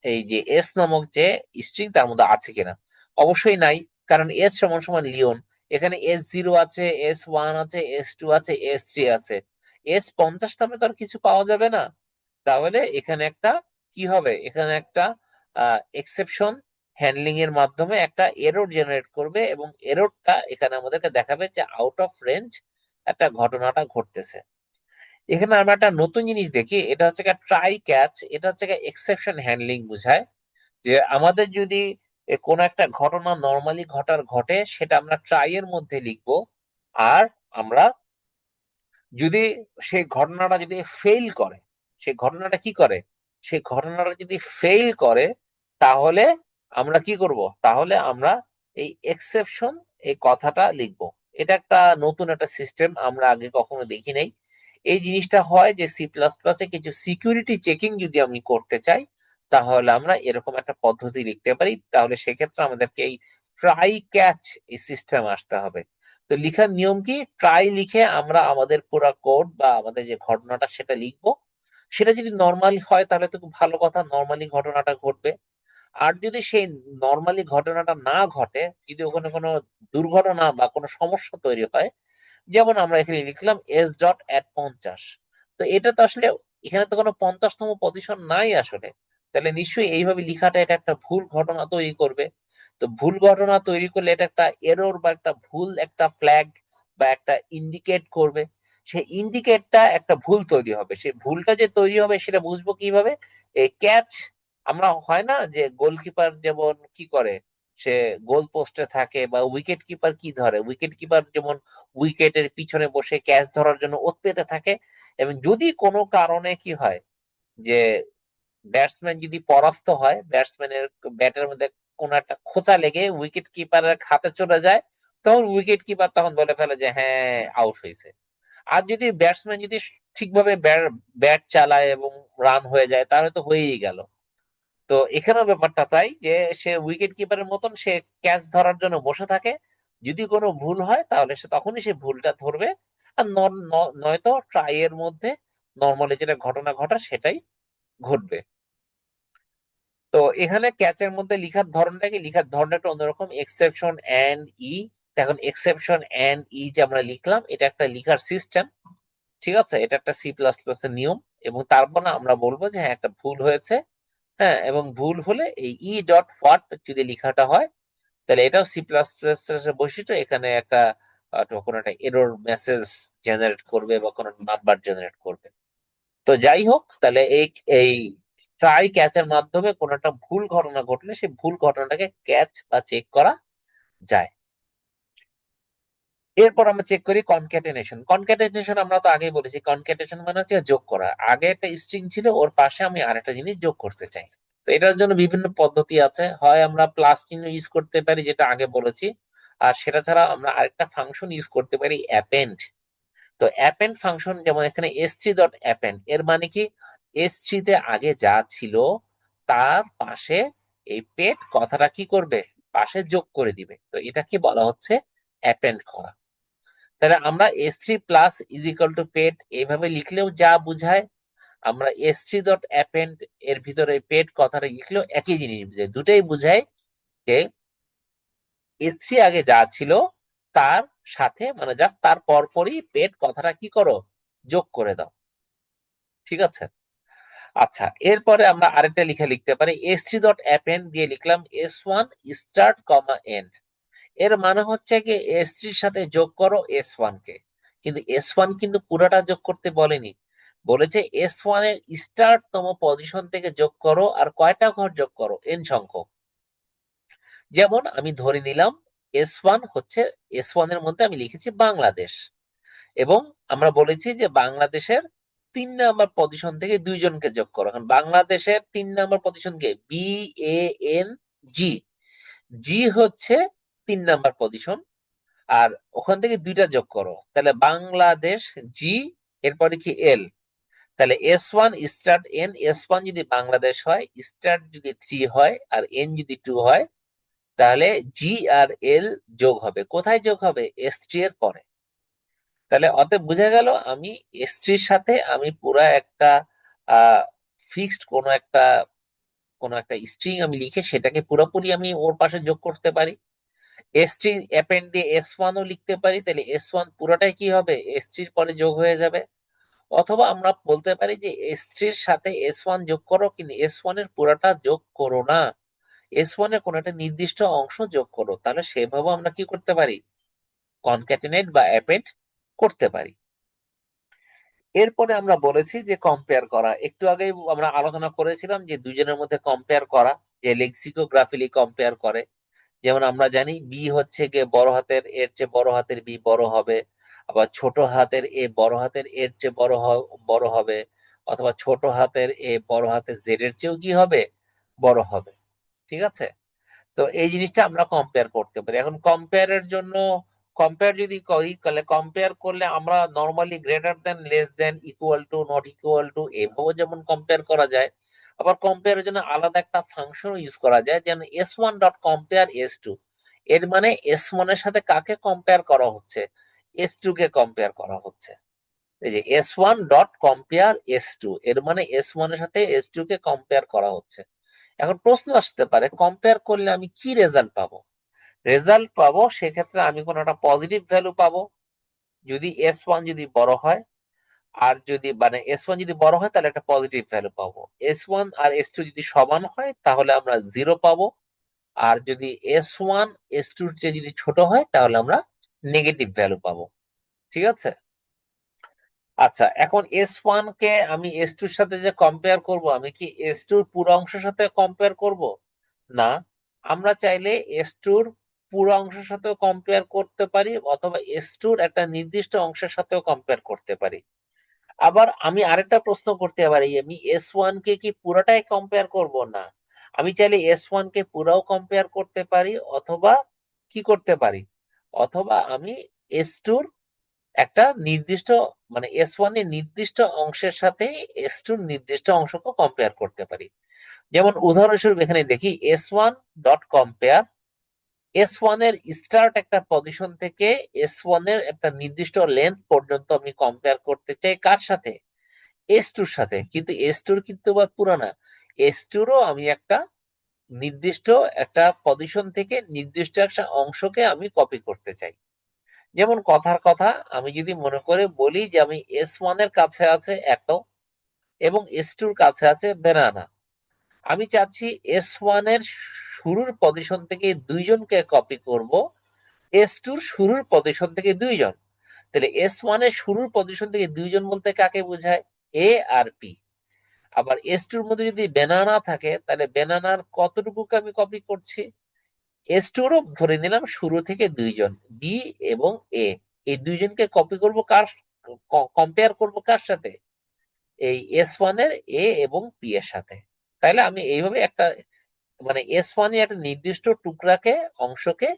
এই যে এস নামক যে স্ট্রিং তার মধ্যে আছে কিনা। অবশ্যই নাই, কারণ এস সমান সমান লিওন। এখানে S0 আছে, S1 আছে, S2 আছে, S3 আছে, S50 নামে তো আর কিছু পাওয়া যাবে না। তাহলে এখানে একটা কি হবে, এখানে একটা এক্সেপশন হ্যান্ডলিং এর মাধ্যমে একটা এরর জেনারেট করবে, এবং এররটা এখানে আমাদেরকে দেখাবে যে আউট অফ রেঞ্জ একটা ঘটনাটা ঘটতেছে। এখানে আমরা একটা নতুন জিনিস দেখি, এটা হচ্ছে ট্রাই ক্যাচ, এটা হচ্ছে এক্সেপশন হ্যান্ডলিং বোঝায়। যে আমাদের যদি কোনো একটা ঘটনা নর্মালি ঘটে সেটা আমরা ট্রাই এর মধ্যে লিখবো, আর আমরা যদি সেই ঘটনাটা যদি ফেল করে, সেই ঘটনাটা কি করে, সেই ঘটনাটা যদি ফেল করে, তাহলে আমরা কি করব, তাহলে আমরা এই এক্সেপশন এই কথাটা লিখবো। এটা একটা নতুন একটা সিস্টেম, আমরা আগে কখনো দেখি নাই। এই জিনিসটা হয় যে C++ কিছু সিকিউরিটি চেকিং যদি আমি করতে চাই, তাহলে আমরা এরকম একটা পদ্ধতি লিখতে পারি। তাহলে সেক্ষেত্রে আমাদেরকে এই ট্রাই ক্যাচ এই সিস্টেম আসতে হবে। তো লিখার নিয়ম কি, ট্রাই লিখে আমরা আমাদের পুরো কোড বা আমাদের যে ঘটনাটা সেটা লিখবো। সেটা যদি নর্মালি হয় তাহলে তো খুব ভালো কথা, নর্মালি ঘটনাটা ঘটবে। আর যদি সেই নর্মালি ঘটনাটা না ঘটে, যদি ওখানে কোনো দুর্ঘটনা বা কোনো সমস্যা তৈরি হয়, যেমন আমরা এখানে লিখলাম এস ডট অ্যাট 50, তো এটা তো আসলে এখানে তো কোনো 50তম পজিশন নাই আসলে। তাহলে নিশ্চয়ই এইভাবে লিখাটা এটা একটা ভুল ঘটনা তৈরি করবে। তো ভুল ঘটনা তৈরি করলে এটা একটা এরর বা একটা ভুল একটা ফ্ল্যাগ বা একটা ইন্ডিকেট করবে। সেই ইন্ডিকেটটা একটা ভুল তৈরি হবে, সেই ভুলটা যে তৈরি হবে সেটা বুঝবো কিভাবে, এই ক্যাচ। আমরা হয় না যে গোলকিপার যেমন কি করে, সে গোল পোস্টে থাকে, বা উইকেট কিপার কি ধরে, উইকেট কিপার যেমন উইকেটের পিছনে বসে ক্যাচ ধরার জন্য ওত পেতে থাকে। এবং যদি কোনো কারণে কি হয় যে ব্যাটসম্যান যদি পরাস্ত হয়, ব্যাটসম্যানের ব্যাটের মধ্যে কোনো একটা খোঁচা লেগে উইকেট কিপারের হাতে চলে যায়, তখন উইকেট কিপার তখন বলে ফেলে যে হ্যাঁ আউট হয়েছে। আর যদি ব্যাটসম্যান যদি ঠিকভাবে ব্যাট চালায় এবং রান হয়ে যায় তাহলে তো হয়েই গেল। তো এখানেও ব্যাপারটা তাই যে সে উইকেট কিপারের মতন সে ক্যাচ ধরার জন্য বসে থাকে। যদি কোনো ভুল হয় তাহলে সে তখনই সে ভুলটা ধরবে, আর নয়তো ট্রাই এর মধ্যে নর্মালি যেটা ঘটনা ঘটা সেটাই ঘটবে। তো এখানে ক্যাচের মধ্যে লিখার ধরনটা কি, লিখার ধরনটা একটু অন্যরকম, এক্সেপশন এন্ড ই। এখন এক্সেপশন এন্ড ই যে আমরা লিখলাম এটা একটা লিখার সিস্টেম, ঠিক আছে, এটা একটা C++ এর নিয়ম। এবং তারপর না আমরা বলবো যে হ্যাঁ একটা ভুল হয়েছে। হ্যাঁ, এবং ভুল হলে এই ই ডট হোয়াট যদি লেখাটা হয়, তাহলে এটাও C++ এর বৈশিষ্ট্য, এখানে একটা কোনো একটা এরর মেসেজ জেনারেট করবে বা কোনো নাম্বার জেনারেট করবে। তো যাই হোক, তাহলে এই এই ট্রাই ক্যাচের মাধ্যমে কোনো একটা ভুল ঘটনা ঘটলে সেই ভুল ঘটনাটাকে ক্যাচ বা চেক করা যায়। এরপর আমরা চেক করি কনক্যাটেনেশন। কনক্যাটেনেশন আমরা তো আগেই বলেছি, কনক্যাটেনেশন মানে হচ্ছে যোগ করা। আগে একটা স্ট্রিং ছিল, ওর পাশে আমি আরেকটা জিনিস যোগ করতে চাই। তো এটার জন্য বিভিন্ন পদ্ধতি আছে, হয় আমরা প্লাস চিহ্ন ইউজ করতে পারি যেটা আগে বলেছি, আর সেটা ছাড়া আমরা আরেকটা ফাংশন ইউজ করতে পারি অ্যাপেন্ড। তো অ্যাপেন্ড ফাংশন, যেমন এখানে S3 ডট অ্যাপেন্ড, এর মানে কি, S3 তে আগে যা ছিল তার পাশে এই পেট কথাটা কি করবে, পাশে যোগ করে দিবে। তো এটাকে বলা হচ্ছে অ্যাপেন্ড করা। তাহলে আমরা S3 plus is equal to পেট এইভাবে লিখলেও যা বুঝায়, আমরা S3 ডট অ্যাপেন্ড এর ভিতরে পেট কথাটা লিখলেও একই জিনিস বুঝায়, দুটাই বুঝায় যে S3 আগে যা ছিল তার সাথে মানে জাস্ট তার পরপরই পেট কথাটা কি করো, যোগ করে দাও। ঠিক আছে। আচ্ছা, এরপরে আমরা আরেকটা লিখতে পারি, S3 ডট অ্যাপেন্ড দিয়ে লিখলাম S1 স্টার্ট কমা এন্ড। এর মানে হচ্ছে কি S3 এর সাথে যোগ করো S1 কে। কিন্তু S1 কিন্তু পুরাটা যোগ করতে বলেনি, বলেছে S1 এর স্টার্ট তম পজিশন থেকে যোগ করো, আর কয়টা ঘর যোগ করো, n সংখ্যক। যেমন আমি ধরে নিলাম S1 হচ্ছে, S1 এর মধ্যে আমি লিখেছি বাংলাদেশ, এবং আমরা বলেছি যে বাংলাদেশের 3 নাম্বার পজিশন থেকে 2জনকে যোগ করো। এখন বাংলাদেশের 3 নাম্বার পজিশন কে, BANG, জি হচ্ছে 3 নাম্বার পজিশন, আর ওখান থেকে 2টা যোগ করো, তাহলে বাংলাদেশ জি, এরপরে কি এল, তাহলে S1 স্টার্ট এন, S1 যদি বাংলাদেশ হয়, স্টার্ট যদি 3 হয়, আর এন যদি 2 হয়, তাহলে জি আর এল যোগ হবে। কোথায় যোগ হবে? S3 এর পরে। তাহলে অতএব বোঝা গেল আমি S3 এর সাথে আমি পুরা একটা ফিক্সড কোনো একটা স্ট্রিং আমি লিখে সেটাকে পুরোপুরি আমি ওর পাশে যোগ করতে পারি। S3 অ্যাপেন্ড দিয়ে S1 ও লিখতে পারি, তাহলে S1 পুরোটাই কি হবে? S3 এর পরে যোগ হয়ে যাবে। অথবা আমরা বলতে পারি যে S3 এর সাথে S1 যোগ করো, কিন্তু S1 এর পুরোটা যোগ করো না, S1 এর কোনো একটা নির্দিষ্ট অংশ যোগ করো। তাহলে সেভাবে আমরা কি করতে পারি? কনক্যাটেনেট বা অ্যাপেন্ড করতে পারি। এরপরে আমরা বলেছি যে কম্পেয়ার করা, একটু আগেই আমরা আলোচনা করেছিলাম যে দুজনের মধ্যে কম্পেয়ার করা, যে লেক্সিকোগ্রাফিলি কম্পেয়ার করে। যেমন আমরা জানি বি হচ্ছে গিয়ে বড় হাতের এর চেয়ে বড় হাতের বি বড় হবে, আবার ছোট হাতের এ বড় হাতের এর চেয়ে বড় হবে, অথবা ছোট হাতের এ বড় হাতের জেড এর চেয়েও কি হবে? বড় হবে। ঠিক আছে? তো এই জিনিসটা আমরা কম্পেয়ার করতে পারি। এখন কম্পেয়ারের জন্য, কম্পেয়ার যদি করি, তাহলে কম্পেয়ার করলে আমরা normally greater than, less than, equal to, not equal two, এভাবে যেমন কম্পেয়ার করা যায়, আবার কম্পেয়ারের জন্য আলাদা একটা ফাংশন ইউজ করা যায়, যেন S1 ডট কম্পেয়ার S2। এর মানে S1 এর সাথে কাকে কম্পেয়ার করা হচ্ছে? S2 কে কম্পেয়ার করা হচ্ছে। এই যে S1 ডট কম্পেয়ার S2, এর মানে S1 এর সাথে S2 কে কম্পেয়ার করা হচ্ছে। এখন প্রশ্ন আসতে পারে, কম্পেয়ার করলে আমি কি রেজাল্ট পাবো? রেজাল্ট পাবো সেক্ষেত্রে আমি কোনো একটা পজিটিভ ভ্যালু পাবো যদি S1 যদি বড় হয়, আর যদি মানে S1 যদি বড় হয় তাহলে একটা পজিটিভ ভ্যালু পাবো। S1 আর S2 যদি সমান হয় তাহলে আমরা 0 পাবো, আর যদি S1 S2 এর চেয়ে যদি ছোট হয় তাহলে আমরা নেগেটিভ ভ্যালু পাবো। ঠিক আছে? আচ্ছা, এখন S1 কে আমি S2 এর সাথে যে কম্পেয়ার করব, আমি কি S2 এর পুরো অংশের সাথে কম্পেয়ার করব? না, আমরা চাইলে S2 এর পুরো অংশের সাথেও কম্পেয়ার করতে পারি, অথবা S2 এর একটা নির্দিষ্ট অংশের সাথেও কম্পেয়ার করতে পারি। আবার আমি আরেকটা প্রশ্ন করতে পারি, আমি S1 কে কি পুরোটাই কম্পেয়ার করব? না, আমি চাইলে S1 কে পুরাও কম্পেয়ার করতে পারি, অথবা কি করতে পারি, অথবা আমি S2 এর একটা নির্দিষ্ট মানে S1 এর নির্দিষ্ট অংশের সাথে S2 এর নির্দিষ্ট অংশকে কম্পেয়ার করতে পারি। যেমন উদাহরণস্বরূপ এখানে দেখি S1 ডট কম্পেয়ার S1 এর স্টার্ট একটা পজিশন থেকে S1 এর একটা নির্দিষ্ট লেন্থ পর্যন্ত আমি কম্পেয়ার করতে চাই কার সাথে? S2 এর সাথে। কিন্তু S2 কিন্তু আবার পুরানা, S2 এরও আমি একটা নির্দিষ্ট একটা পজিশন থেকে নির্দিষ্ট একটা অংশকে আমি কপি করতে চাই। যেমন কথার কথা, আমি যদি মনে করে বলি যে আমি S1 এর কাছে আছে অ্যাপল এবং S2 এর কাছে আছে ব্যানানা, আমি চাচ্ছি S1 এর শুরুর পজিশন থেকে 2জনকে কপি করব, S2 এর শুরুর পজিশন থেকে 2জন। তাহলে S1 এর শুরুর পজিশন থেকে 2জন বলতে কাকে বোঝায়? এ আর পি। আবার S2 এর মধ্যে যদি ব্যানানা থাকে, তাহলে ব্যানানার কতটুকুকে আমি কপি করছি? S2 এরও ধরে নিলাম শুরু থেকে 2জন, বি এবং এ, এই 2জনকে কপি করব কার, কম্পেয়ার করব কার সাথে? এই S1 এর এ এবং পি এর সাথে। তাইলে আমি এইভাবে একটা মানে S1 এর একটা নির্দিষ্ট অংশকে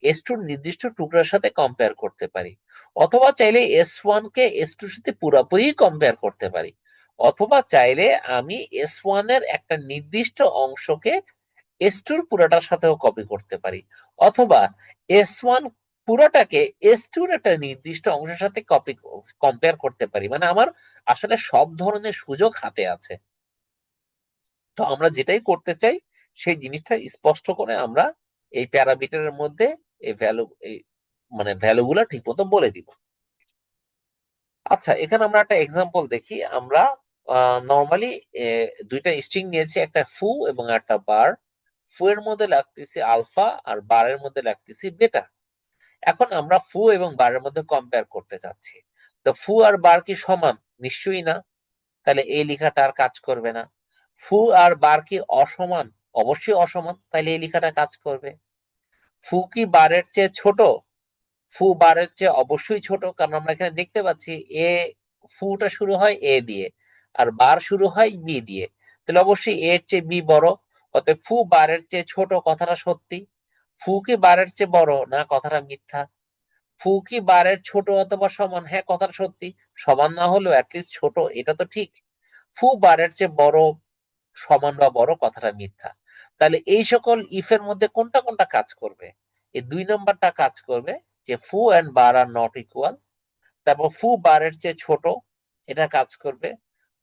S2 নির্দিষ্ট টুকরার সাথে কম্পেয়ার করতে পারি। অথবা চাইলে S1 কে S2 এর সাথে পুরোপুরি কম্পেয়ার করতে পারি। অথবা চাইলে আমি S1 এর একটা নির্দিষ্ট অংশকে S2 এর পুরোটার সাথেও কপি করতে পারি। অথবা S1 পুরোটাকে S2 এর একটা নির্দিষ্ট অংশের সাথে কম্পেয়ার করতে পারি। মানে আমার আসলে সব ধরনের সুযোগ হাতে আছে। তো আমরা যেটাই করতে চাই সেই জিনিসটা স্পষ্ট করে আমরা এই প্যারামিটারের মধ্যে এই মানে ভ্যালু গুলা ঠিক মতো বলে দিব। আচ্ছা, এখানে আমরা একটা এক্সাম্পল দেখি। আমরা নর্মালি 2টা স্ট্রিং নিয়েছি, একটা ফু এবং একটা বার। ফু এর মধ্যে লাগতেছি আলফা, আর বারের মধ্যে লাগতেছি বেটা। এখন আমরা ফু এবং বারের মধ্যে কম্পেয়ার করতে চাচ্ছি। তো ফু আর বার কি সমান? নিশ্চয়ই না, তাহলে এই লেখাটা আর কাজ করবে না। ফু আর বার কি অসমান? অবশ্যই অসমান, তাহলে এই লেখাটা কাজ করবে। ফু কি বারের চেয়ে ছোট? ফু বারের চেয়ে অবশ্যই ছোট, কারণ আমরা এখানে দেখতে পাচ্ছি এ, ফুটা শুরু হয় এ দিয়ে আর বার শুরু হয় বি দিয়ে, তাহলে অবশ্যই এর চেয়ে বি বড়। অতএব ফু বারের চেয়ে ছোট কথাটা সত্যি। ফু কি বারের চেয়ে বড় না, কথাটা মিথ্যা। ফু কি বারের ছোট অথবা সমান, হ্যাঁ কথাটা সত্যি। সমান না হলেও অ্যাটলিস্ট ছোট, এটা তো ঠিক। ফু বারের চেয়ে বড়, সমান বা বড়, কথাটা মিথ্যা। তাহলে এই সকল ইফের মধ্যে কোনটা কোনটা কাজ করবে? এই 2 নম্বরটা কাজ করবে, যে foo and bar are not equal. তারপর ফু বারের চেয়ে ছোট, এটা কাজ করবে।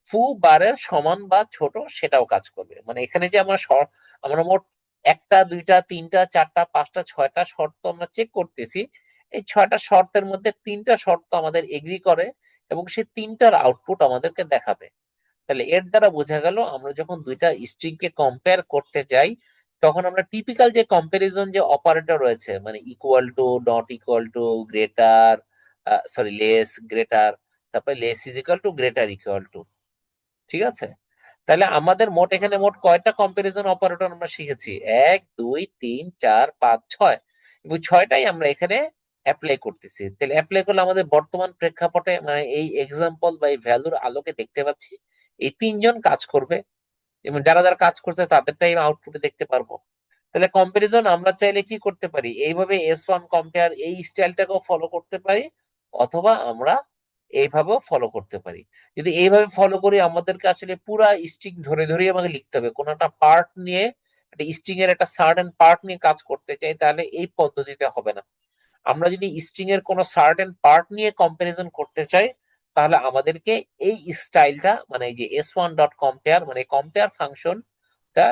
ফু বারের সমান বা ছোট, সেটাও কাজ করবে। মানে এখানে যে আমরা মোট একটা, দুইটা, তিনটা, চারটা, পাঁচটা, ছয়টা শর্ত আমরা চেক করতেছি। এই ছয়টা শর্তের মধ্যে 3টা শর্ত আমাদের এগ্রি করে এবং সেই 3টার আউটপুট আমাদেরকে দেখাবে। তাহলে এর দ্বারা বোঝা গেল আমরা যখন দুইটা স্ট্রিং কে কম্পেয়ার করতে যাই, তখন আমরা টিপিক্যাল যে কম্পারিজন যে অপারেটর রয়েছে, মানে equal to, not equal to, greater, sorry less, greater, তারপরে less is equal to, greater equal to, ঠিক আছে? তাহলে আমাদের মোট এখানে মোট কয়টা কম্পারিজন অপারেটর আমরা শিখেছি? 1 2 3 4 5 6, এবং ছয়টাই আমরা এখানে অ্যাপ্লাই করতেছি। তাহলে অ্যাপ্লাই করলে আমাদের বর্তমান প্রেক্ষাপটে, মানে এই এক্সাম্পল বা এই ভ্যালুর আলোকে দেখতে পাচ্ছি এই 3জন কাজ করবে, এবং যারা যারা কাজ করছে তাদেরটাই আউটপুটে দেখতে পারবো। তাহলে কম্পারিজন আমরা চাইলে কি করতে পারি, এইভাবে S1 কম্পেয়ার এই স্টাইলটাকেও ফলো করতে পারি, অথবা আমরা এইভাবেও ফলো করতে পারি। যদি এইভাবে ফলো করি, আমাদেরকে আসলে পুরা স্ট্রিং ধরে ধরে আমাকে লিখতে হবে। কোনো একটা পার্ট নিয়ে, একটা স্ট্রিং এর একটা সার্টেন পার্ট নিয়ে কাজ করতে চাই, তাহলে এই পদ্ধতিতে হবে না। আমরা যদি স্ট্রিং এর কোনো সার্টেন পার্ট নিয়ে কম্পারিজন করতে চাই, তাহলে আমাদেরকে এই স্টাইলটা, মানে এই যে S1 ডট কম্পেয়ার, মানে কম্পেয়ার ফাংশনটা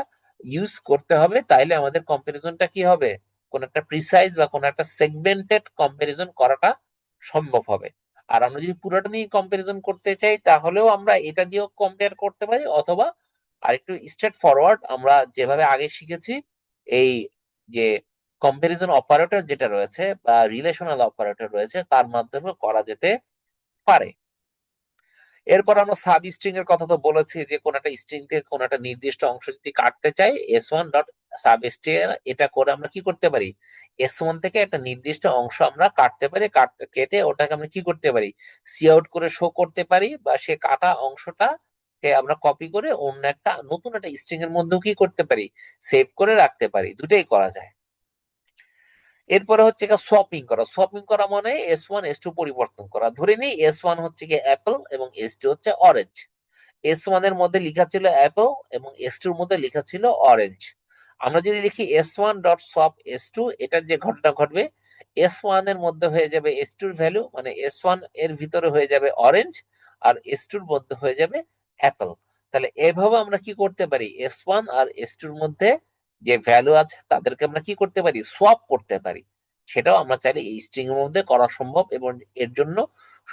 ইউজ করতে হবে। তাইলে আমাদের কম্পারিজনটা কি হবে, কোন একটা প্রিসাইজ বা কোন একটা সেগমেন্টেড কম্পারিজন করাটা সম্ভব হবে। আর আমরা যদি পুরোটা নিয়ে কম্পারিজন করতে চাই, তাহলেও আমরা এটা দিয়েও কম্পেয়ার করতে পারি, অথবা আরেকটু স্ট্রেট ফরওয়ার্ড আমরা যেভাবে আগে শিখেছি, এই যে কম্পারিজন অপারেটর যেটা রয়েছে বা রিলেশনাল অপারেটর রয়েছে, তার মাধ্যমে করা যেতে পারে। এরপর আমরা সাব স্ট্রিং এর কথা তো বলেছি, যে কোন একটা স্ট্রিং থেকে কোন একটা নির্দিষ্ট অংশ যদি কাটতে চাই, S1 ডট সাব স্ট্রিং, এটা করে আমরা কি করতে পারি, S1 থেকে একটা নির্দিষ্ট অংশ আমরা কাটতে পারি, কেটে ওটাকে আমরা কি করতে পারি, সি আউট করে শো করতে পারি, বা সে কাটা অংশটা কে আমরা কপি করে অন্য একটা নতুন একটা স্ট্রিং এর মধ্যেও কি করতে পারি, সেভ করে রাখতে পারি। দুটোই করা যায়। এরপরে হচ্ছে সোয়াপিং করা। সোয়াপিং করা মানে S1 S2 পরিবর্তন করা। ধরে নিই S1 হচ্ছে গিয়ে অ্যাপল এবং S2 হচ্ছে অরেঞ্জ। S1 এর মধ্যে লেখা ছিল অ্যাপল এবং S2 এর মধ্যে লেখা ছিল অরেঞ্জ। আমরা যদি লিখি S1 ডট সোয়াপ S2, এটার যে ঘটনা ঘটবে, S1 এর মধ্যে হয়ে যাবে S2 এর ভ্যালু, মানে S1 এর ভিতরে হয়ে যাবে অরেঞ্জ, আর S2 এর মধ্যে হয়ে যাবে অ্যাপল। তাহলে এভাবে আমরা কি করতে পারি, S1 আর S2 এর মধ্যে যে ভ্যালু আছে তাদেরকে আমরা কি করতে পারি, সোয়াপ করতে পারি। সেটাও আমরা চাইলে এই স্ট্রিং এর মধ্যে করা সম্ভব, এবং এর জন্য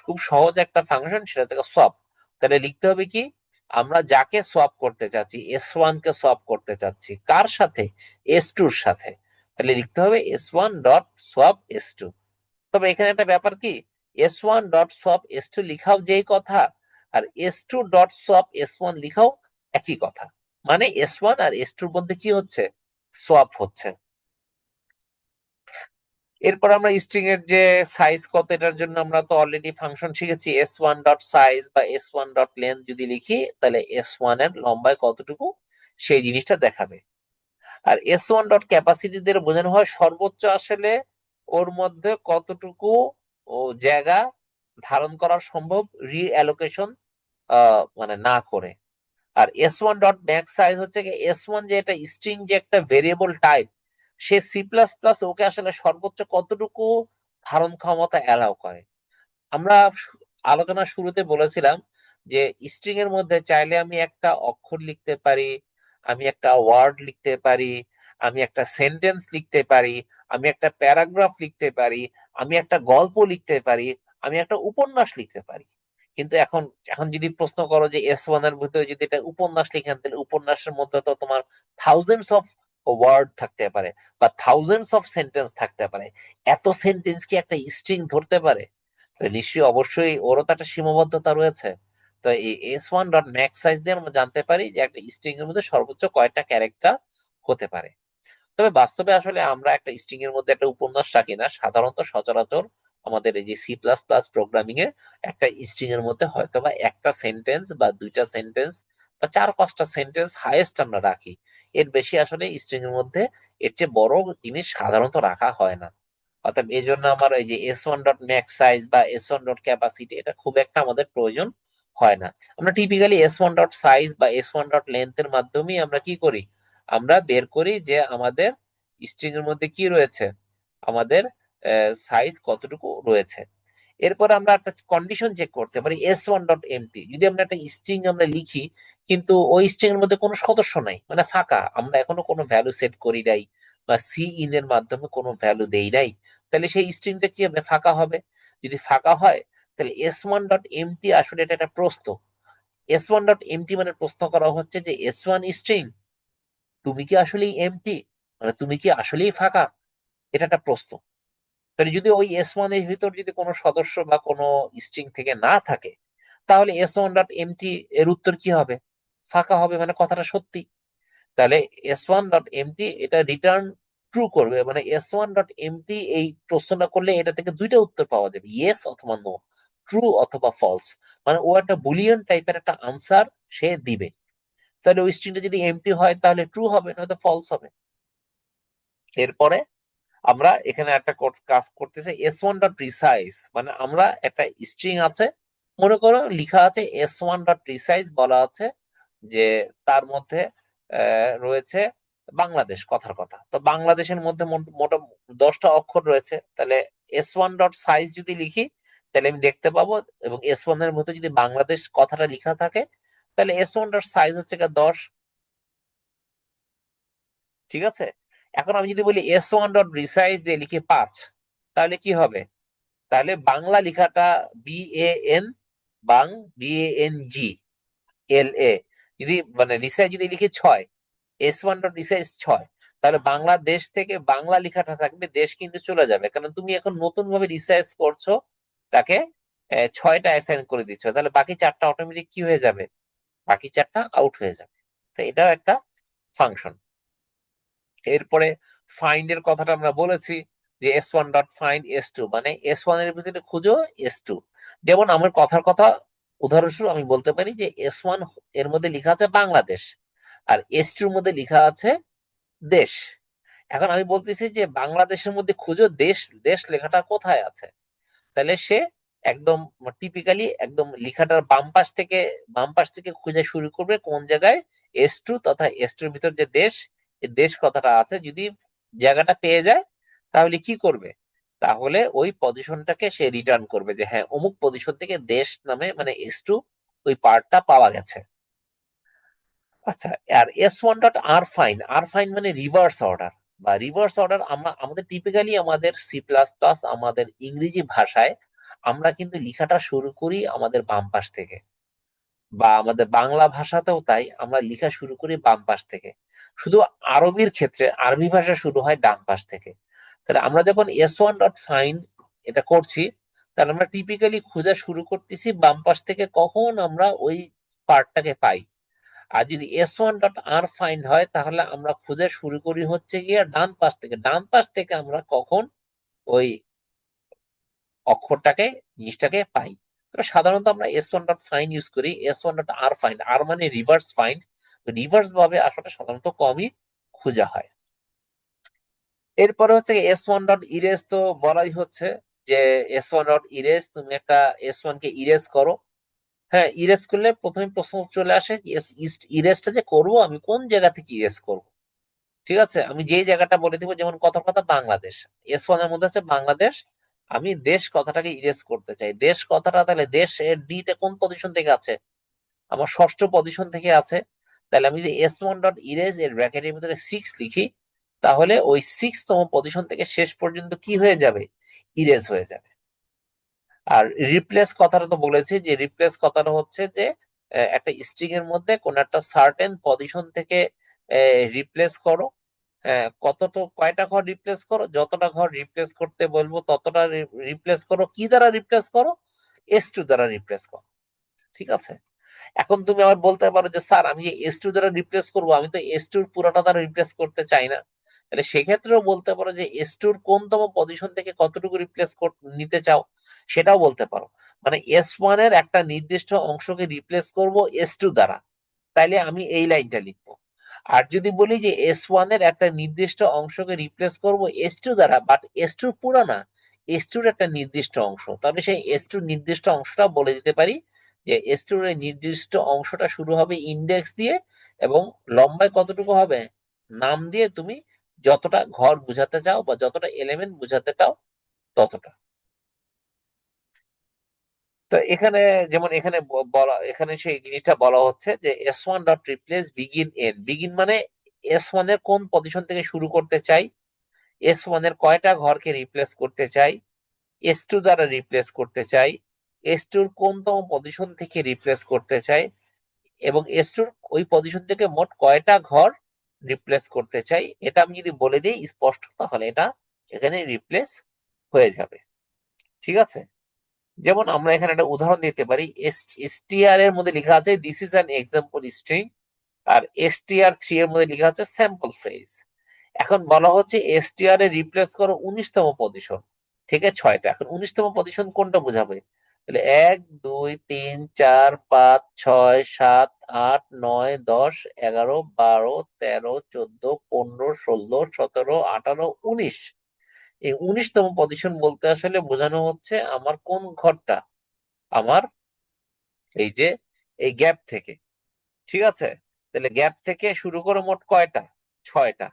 খুব সহজ একটা ফাংশন, সেটা থেকে সোয়াপ। তাহলে লিখতে হবে কি, আমরা যাকে সোয়াপ করতে চাচ্ছি, S1 কে সোয়াপ করতে চাচ্ছি কার সাথে, S2 এর সাথে। তাহলে লিখতে হবে S1 ডট সোয়াপ S2। তবে এখানে একটা ব্যাপার কি, S1 ডট সোয়াপ S2 লিখাও যেই কথা, আর S2 ডট সোয়াপ S1 লিখাও একই কথা। মানে S1 আর S2 এর মধ্যে কি হচ্ছে, সোয়াপ হচ্ছে। এরপর আমরা স্ট্রিং এর যে সাইজ কত, এটার জন্য আমরা তো অলরেডি ফাংশন শিখেছি। S1 ডট সাইজ বা S1 ডট লেন্থ যদি লিখি, তাহলে S1 এর লম্বায় কতটুকু সেই জিনিসটা দেখাবে। আর S1 ডট ক্যাপাসিটি দিয়ে বোঝানো হয় সর্বোচ্চ আসলে ওর মধ্যে কতটুকু ও জায়গা ধারণ করা সম্ভব রিঅ্যালোকেশন মানে না করে। আর S1 ডট ম্যাক্স সাইজ হচ্ছে কি, S1 যে একটা স্ট্রিং যে একটা ভেরিয়েবল টাইপ, সে C++ ওকে আসলে সর্বোচ্চ কতটুকু ধারণ ক্ষমতা অ্যালাউ করে। আমরা আলোচনা শুরুতে বলেছিলাম যে স্ট্রিং এর মধ্যে চাইলে আমি একটা অক্ষর লিখতে পারি, আমি একটা ওয়ার্ড লিখতে পারি, আমি একটা সেন্টেন্স লিখতে পারি, আমি একটা প্যারাগ্রাফ লিখতে পারি, আমি একটা গল্প লিখতে পারি, আমি একটা উপন্যাস লিখতে পারি। কিন্তু এখন এখন যদি প্রশ্ন করো যে S1 এর ভিতরে যদি এটা উপন্যাস লিখেন, তাহলে উপন্যাসের মধ্যে তো তোমার থাউজেন্ডস অফ ওয়ার্ড থাকতে পারে বা থাউজেন্ডস অফ সেন্টেন্স থাকতে পারে। এত সেন্টেন্স কি একটা স্ট্রিং ধরতে পারে? তো নিশ্চয়ই, অবশ্যই ওরও তো একটা সীমাবদ্ধতা রয়েছে। তো এই S1 ডট ম্যাক্স সাইজ দিয়ে আমরা জানতে পারি যে একটা স্ট্রিং এর মধ্যে সর্বোচ্চ কয়টা ক্যারেক্টার হতে পারে। তবে বাস্তবে আসলে আমরা একটা স্ট্রিং এর মধ্যে একটা উপন্যাস রাখি না, সাধারণত সচরাচর আমাদের এই যে সি প্লাস প্লাস প্রোগ্রামিং এ একটা স্ট্রিং এর মধ্যে হয়তো বা একটা সেন্টেন্স বা দুইটা সেন্টেন্স বা চার পাঁচটা সেন্টেন্স হাইয়েস্ট আমরা রাখি। এর বেশি আসলে স্ট্রিং এর মধ্যে এর চেয়ে বড় জিনিস সাধারণত রাখা হয় না। অর্থাৎ এই জন্য আমার এই যে S1 ডট ম্যাক্স সাইজ বা S1 ডট ক্যাপাসিটি এটা খুব একটা আমাদের প্রয়োজন হয় না। আমরা টিপিক্যালি S1 ডট সাইজ বা S1 ডট লেন্থ এর মাধ্যমেই আমরা কি করি, আমরা বের করি যে আমাদের স্ট্রিং এর মধ্যে কি রয়েছে, আমাদের সাইজ কতটুকু রয়েছে। এরপর আমরা একটা কন্ডিশন চেক করতে পারি S1 ডট এমটি, যদি আমরা একটা স্ট্রিং আমরা লিখি কিন্তু ওই স্ট্রিং এর মধ্যে কোনো সদস্য নাই, মানে ফাঁকা, আমরা এখনো কোনো ভ্যালু সেট করি নাই বা সি ইন এর মাধ্যমে কোনো ভ্যালু দেই নাই, তাহলে সেই স্ট্রিংটা কি হবে, ফাঁকা হবে। যদি ফাঁকা হয় তাহলে S1 ডট এমটি আসলে এটা একটা প্রশ্ন। S1 ডট এমটি মানে প্রশ্ন করা হচ্ছে যে S1 স্ট্রিং তুমি কি আসলেই এমটি, মানে তুমি কি আসলেই ফাঁকা, এটা একটা প্রশ্ন। তাহলে যদি ওই S1 এর ভিতর যদি কোনো সদস্য বা কোনো স্ট্রিং থেকে না থাকে, তাহলে S1 ডট এমটি এর উত্তর কি হবে, ফাঁকা হবে, মানে কথাটা সত্যি। তাহলে S1 ডট এমটি এটা রিটার্ন ট্রু করবে, মানে S1 ডট এমটি এই প্রশ্নটা করলে এটা থেকে দুইটা উত্তর পাওয়া যাবে, ইয়েস অথবা নো, ট্রু অথবা ফলস, মানে ও একটা বুলিয়ান টাইপের একটা আনসার সে দিবে। তাহলে ওই স্ট্রিংটা যদি এমটি হয় তাহলে ট্রু হবে, নয়তো ফলস হবে। এরপরে আমরা এখানে একটা কাজ করতেছি S1 ডট প্রিসাইজ, মানে আমরা একটা স্ট্রিং আছে, মনে করো লিখা আছে S1 ডট প্রিসাইজ, বলা আছে যে তার মধ্যে রয়েছে বাংলাদেশ, কথার কথা, তো বাংলাদেশের মধ্যে মোট 10টা অক্ষর রয়েছে। তাহলে S1 ডট সাইজ যদি লিখি তাহলে আমি দেখতে পাবো, এবং S1 এর মধ্যে যদি বাংলাদেশ কথাটা লিখা থাকে তাহলে S1 ডট সাইজ হচ্ছে 10। ঠিক আছে, এখন আমি যদি বলি S1 ডট রিসাইজ দিয়ে লিখি 5, তাহলে কি হবে, তাহলে বাংলা লেখাটা BAN, বাং, BANG LA, যদি মানে রিসাইজ যদি লিখি 6, S1 ডট রিসাইজ 6, তাহলে বাংলাদেশ থেকে বাংলা লেখাটা থাকবে, দেশ কিন্তু চলে যাবে, কারণ তুমি এখন নতুন ভাবে রিসাইজ করছো, তাকে 6টা অ্যাসাইন করে দিচ্ছ, তাহলে বাকি 4টা অটোমেটিক কি হয়ে যাবে, বাকি 4টা আউট হয়ে যাবে। তো এটাও একটা ফাংশন। এরপরে ফাইন্ড এর কথাটা আমরা বলেছি যে S1 ডট ফাইন্ড S2, মানে S1 এর ভিতরে খুঁজো S2। যেমন আমার কথার কথা উদাহরণস্বরূপ আমি বলতে পারি যে S1 এর মধ্যে লেখা আছে বাংলাদেশ, আর S2 এর মধ্যে লেখা আছে দেশ। এখন আমি বলতেছি যে বাংলাদেশের মধ্যে খুঁজো দেশ, দেশ লেখাটা কোথায় আছে, তাহলে সে একদম টিপিক্যালি একদম লেখাটার বাম পাশ থেকে খুঁজে শুরু করবে কোন জায়গায় S2 তথা S2 এর ভিতর যে দেশ, এই দেশ কথাটা আছে, যদি জায়গাটা পেয়ে যায় তাহলে কি করবে, তাহলে ওই পজিশনটাকে সে রিটার্ন করবে যে হ্যাঁ অমুক পজিশন থেকে দেশ নামে মানে S2 ওই পার্টটা পাওয়া গেছে। আচ্ছা, আর S1 ডট আর ফাইন মানে রিভার্স অর্ডার, বা রিভার্স অর্ডার আমরা আমাদের টিপিক্যালি আমাদের সি প্লাস প্লাস আমাদের ইংরেজি ভাষায় আমরা কিন্তু লেখাটা শুরু করি আমাদের বাম পাশ থেকে, বা আমাদের বাংলা ভাষাতেও তাই, আমরা লেখা শুরু করি বাম পাশ থেকে। শুধু আরবির ক্ষেত্রে আরবি ভাষা শুরু হয় ডান পাশ থেকে। তাহলে আমরা যখন S1 ডট ফাইন্ড এটা করছি, তাহলে আমরা টিপিক্যালি খোঁজা শুরু করতেছি বাম পাশ থেকে, কখন আমরা ওই পার্টটাকে পাই। আর যদি S1 ডট আর ফাইন্ড হয় তাহলে আমরা খুঁজে শুরু করি হচ্ছে গিয়ে ডান পাশ থেকে, ডান পাশ থেকে আমরা কখন ওই অক্ষরটাকে জিনিসটাকে পাই। তবে সাধারণত আমরা S1 ডট ফাইন্ড ইউজ করি, S1 ডট আর ফাইন্ড, আর মানে রিভার্স ফাইন্ড, রিভার্স ভাবে আসলে সাধারণত কমই খোঁজা হয়। এরপরে হচ্ছে S1 ডট ইরেজ, তো বলাই হচ্ছে যে S1 ডট ইরেজ, তুমি একটা S1 কে ইরেজ করো। হ্যাঁ, ইরেজ করলে প্রথমে প্রশ্ন চলে আসে ইরেজটা যে করবো আমি কোন জায়গা থেকে ইরেজ করব। ঠিক আছে, আমি যে জায়গাটা বলে দিব, যেমন কথার কথা বাংলাদেশ, S1 এর মধ্যে আছে বাংলাদেশ, আমি দেশ কথাটাকে ইরেজ করতে চাই, দেশ কথাটা তাহলে দেশ এর ডি তে কোন পজিশন থেকে আছে, আমার ষষ্ঠ পজিশন থেকে আছে। তাহলে আমি যদি S1 ডট ইরেজ এর ব্র্যাকেটের ভিতরে 6 লিখি, তাহলে ওই 6তম পজিশন থেকে শেষ পর্যন্ত কি হয়ে যাবে, ইরেজ হয়ে যাবে। আর রিপ্লেস কথাটা তো বলেছি যে রিপ্লেস কথাটা হচ্ছে যে একটা স্ট্রিং এর মধ্যে কোন একটা সার্টেন পজিশন থেকে রিপ্লেস করো। কতটা কয়টা ঘর রিপ্লেস করো, যতটা ঘর রিপ্লেস করতে বলবো ততটা রিপ্লেস করো, কি দ্বারা রিপ্লেস করো, S2 দ্বারা রিপ্লেস করো। ঠিক আছে, এখন তুমি আবার বলতে পারো যে স্যার আমি যে S2 দ্বারা রিপ্লেস করবো, আমি তো S2 পুরোটা দ্বারা রিপ্লেস করতে চাই না, তাহলে সেক্ষেত্রেও বলতে পারো যে এস টুর কোনতম পজিশন থেকে কতটুকু রিপ্লেস নিতে চাও, সেটাও বলতে পারো। মানে এস ওয়ান এর একটা নির্দিষ্ট অংশকে রিপ্লেস করব এস টু দ্বারা, তাইলে আমি এই লাইনটা লিখবো। আর যদি বলি যে এস ওয়ান এর একটা নির্দিষ্ট অংশকে রিপ্লেস করব এস টু দ্বারা, বাট এস টু পুরো না, এস টুর একটা নির্দিষ্ট অংশ, তবে সেই এস টুর নির্দিষ্ট অংশটা বলে দিতে পারি যে এস টুর এই নির্দিষ্ট অংশটা শুরু হবে ইন্ডেক্স দিয়ে, এবং লম্বায় কতটুকু হবে নাম দিয়ে তুমি যতটা ঘর বুঝাতে চাও বা যতটা এলিমেন্ট বুঝাতে চাও ততটা। তো এখানে যেমন এখানে বলা, এখানে সেই জিনিসটা বলা হচ্ছে যে S one dot replace begin N. Begin মানে এস ওয়ান এর কোন পজিশন থেকে শুরু করতে চাই, এস ওয়ান এর কয়টা ঘরকে রিপ্লেস করতে চাই, এস টু দ্বারা রিপ্লেস করতে চাই, এস টুর কোনতম পজিশন থেকে রিপ্লেস করতে চাই, এবং এস টুর ওই পজিশন থেকে মোট কয়টা ঘর রিপ্লেস করতে চাই। এটা আমি যদি বলে দিই স্পষ্ট, তাহলে এটা এখানে রিপ্লেস হয়ে যাবে। ঠিক আছে, যেমন আমরা এখানে একটা উদাহরণ দিতে পারি। এসটিআর এর মধ্যে লেখা আছে this is an example string, আর এসটিআর থ্রি এর মধ্যে লেখা আছে স্যাম্পল ফ্রেজ। এখন বলা হচ্ছে এসটিআর এ রিপ্লেস করো 19তম পজিশন থেকে 6টা। এখন 19তম পজিশন কোনটা বোঝাবে? তাহলে 1 2 3 4 5 6 7 8 9 10 11 12 13 14 15 16 17 18 এই 19তম পজিশন বলতে আসলে বোঝানো হচ্ছে আমার কোন ঘরটা, আমার এই যে এই গ্যাপ থেকে। ঠিক আছে, তাহলে গ্যাপ থেকে শুরু করে মোট কয়টা? 6টা।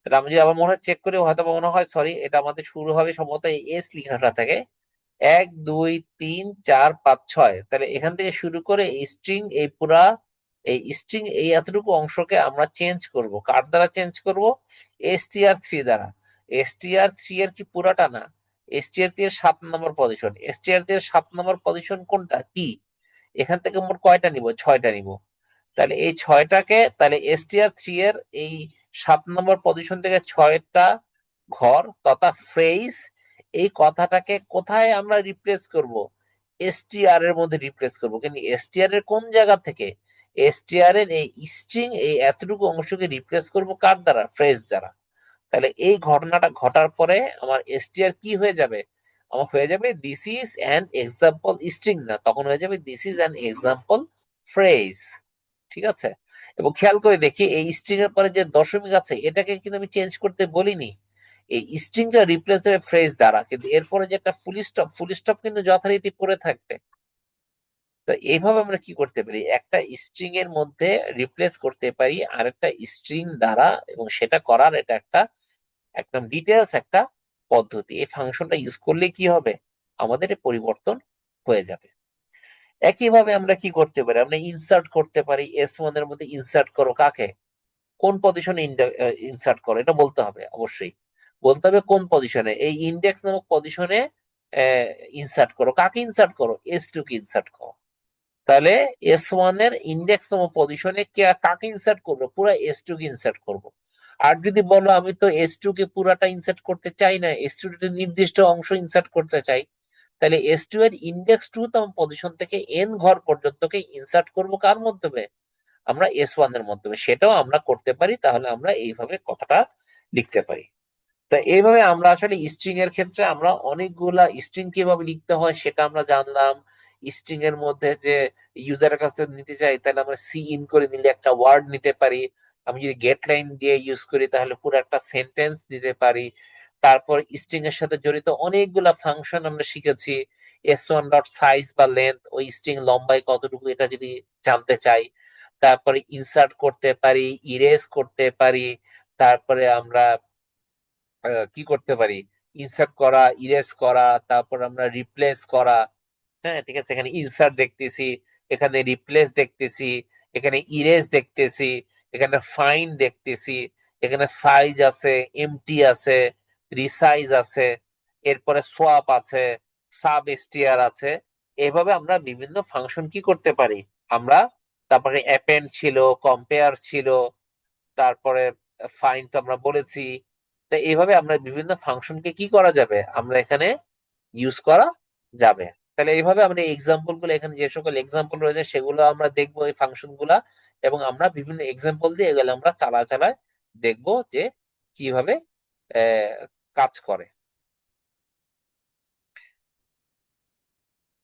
তাহলে আমি যদি আবার মনে হয় চেক করি, হয়তো বা মনে হয় সরি, এটা আমাদের শুরু হবে সম্ভবত এই এস লেখাটা থেকে। 1 2 3 4 5 6, তাহলে এখান থেকে শুরু করে স্ট্রিং এই পুরা এই স্ট্রিং এই এতটুকু অংশকে আমরা চেঞ্জ করব, কার দ্বারা চেঞ্জ করব? এসটিআর থ্রি দ্বারা। এসটিআর থ্রি এর কি পুরাটা না, এসটিআর থ্রি এর 7 নম্বর পজিশন। এসটিআর থ্রি এর 7 নম্বর পজিশন কোনটা কি? এখান থেকে মোট কয়টা নিব? 6টা নিব। তাহলে এই 6টাকে, তাহলে এসটিআর থ্রি এর এই 7 নম্বর পজিশন থেকে 6টা ঘর তথা ফ্রেজ, এই কথাটাকে কোথায় আমরা রিপ্লেস করব? এসটিআর এর মধ্যে রিপ্লেস করব। কিন্তু এসটিআর এর কোন জায়গা থেকে? এসটিআর এর এই স্ট্রিং এই এতটুকু অংশকে রিপ্লেস করব কার দ্বারা? ফ্রেজ দ্বারা। তাহলে এই ঘটনাটা ঘটার পরে আমার এসটিআর কি হয়ে যাবে? আমার হয়ে যাবে this is an example string, না, তখন হয়ে যাবে this is an example phrase. ঠিক আছে, এবং খেয়াল করে দেখি এই স্ট্রিং এর পরে যে দশমিক আছে এটাকে কিন্তু আমি চেঞ্জ করতে বলিনি। এই স্ট্রিংটা রিপ্লেস হবে ফ্রেজ দ্বারা, কিন্তু এরপরে যে একটা ফুল স্টপ, ফুল স্টপ কিন্তু যথারীতি পড়ে থাকবে। তো এইভাবে আমরা কি করতে পারি, একটা স্ট্রিং এর মধ্যে রিপ্লেস করতে পারি আরেকটা স্ট্রিং দ্বারা, এবং সেটা করার এটা একটা একদম ডিটেলস একটা পদ্ধতি। এই ফাংশনটা ইউজ করলে কি হবে, আমাদের এ পরিবর্তন হয়ে যাবে। একইভাবে আমরা কি করতে পারি, আমরা ইনসার্ট করতে পারি। এস ওয়ান এর মধ্যে ইনসার্ট করো কাকে, কোন পজিশনে ইনসার্ট করো, এটা বলতে হবে অবশ্যই। বলতে হবে কোন পজিশনে, এই ইন্ডেক্স নামক পজিশনে ইনসার্ট করো। কাকে ইনসার্ট করো? এস টু কে ইনসার্ট করো। তাহলে এস ওয়ান এর ইন্ডেক্স তম পজিশনে কাকে ইনসার্ট করবো? পুরো এস টু কে ইনসার্ট করবো। আর যদি বলো আমি তো এস টু কে পুরাটা ইনসার্ট করতে চাই না, এস টু নির্দিষ্ট অংশ ইনসার্ট করতে চাই, তাহলে এস টু এর ইন্ডেক্স 2তম পজিশন থেকে এন ঘর পর্যন্তকে ইনসার্ট করবো কার মাধ্যমে? আমরা এস ওয়ান এর মাধ্যমে। সেটাও আমরা করতে পারি, তাহলে আমরা এইভাবে কথাটা লিখতে পারি। তা এইভাবে আমরা আসলে স্ট্রিং এর ক্ষেত্রে আমরা অনেকগুলা স্ট্রিং কিভাবে লিখতে হয় সেটা আমরা জানলাম। স্ট্রিং এর মধ্যে যে ইউজারের কাছে নিতে চাই, তাহলে আমরা সি ইন করে নিলে একটা ওয়ার্ড নিতে পারি। আমি যদি গেট লাইন দিয়ে ইউজ করি তাহলে পুরো একটা সেন্টেন্স নিতে পারি। তারপর স্ট্রিং এর সাথে জড়িত অনেকগুলা ফাংশন আমরা শিখেছি। এস ওয়ান ডট সাইজ বা লেন্থ, ওই স্ট্রিং লম্বাই কতটুকু এটা যদি জানতে চাই। তারপরে ইনসার্ট করতে পারি, ইরেজ করতে পারি। তারপরে আমরা কি করতে পারি, ইনসার্ট করা, ইরেজ করা, তারপর আমরা রিপ্লেস করা। হ্যাঁ, ঠিক আছে, এখানে ইনসার্ট দেখতেছি, এখানে রিপ্লেস দেখতেছি, এখানে ইরেজ দেখতেছি, এখানে ফাইন্ড দেখতেছি, এখানে সাইজ আছে, এমটি আছে, রিসাইজ আছে, এরপরে সোয়াপ আছে, সাব এসটিআর আছে। এভাবে আমরা বিভিন্ন ফাংশন কি করতে পারি আমরা। তারপরে অ্যাপেন্ড ছিল, কম্পেয়ার ছিল, তারপরে ফাইন তো আমরা বলেছি। তো এইভাবে আমরা বিভিন্ন ফাংশনকে কি করা যাবে, আমরা এখানে ইউজ করা যাবে। তাহলে এইভাবে আমরা এক্সাম্পল গুলো, এখানে যে সকল এক্সাম্পল রয়েছে সেগুলো আমরা দেখবো, এই ফাংশন গুলা, এবং আমরা বিভিন্ন এক্সাম্পল দিয়ে এগুলো আমরা চালায় চালায় দেখবো যে কিভাবে কাজ করে।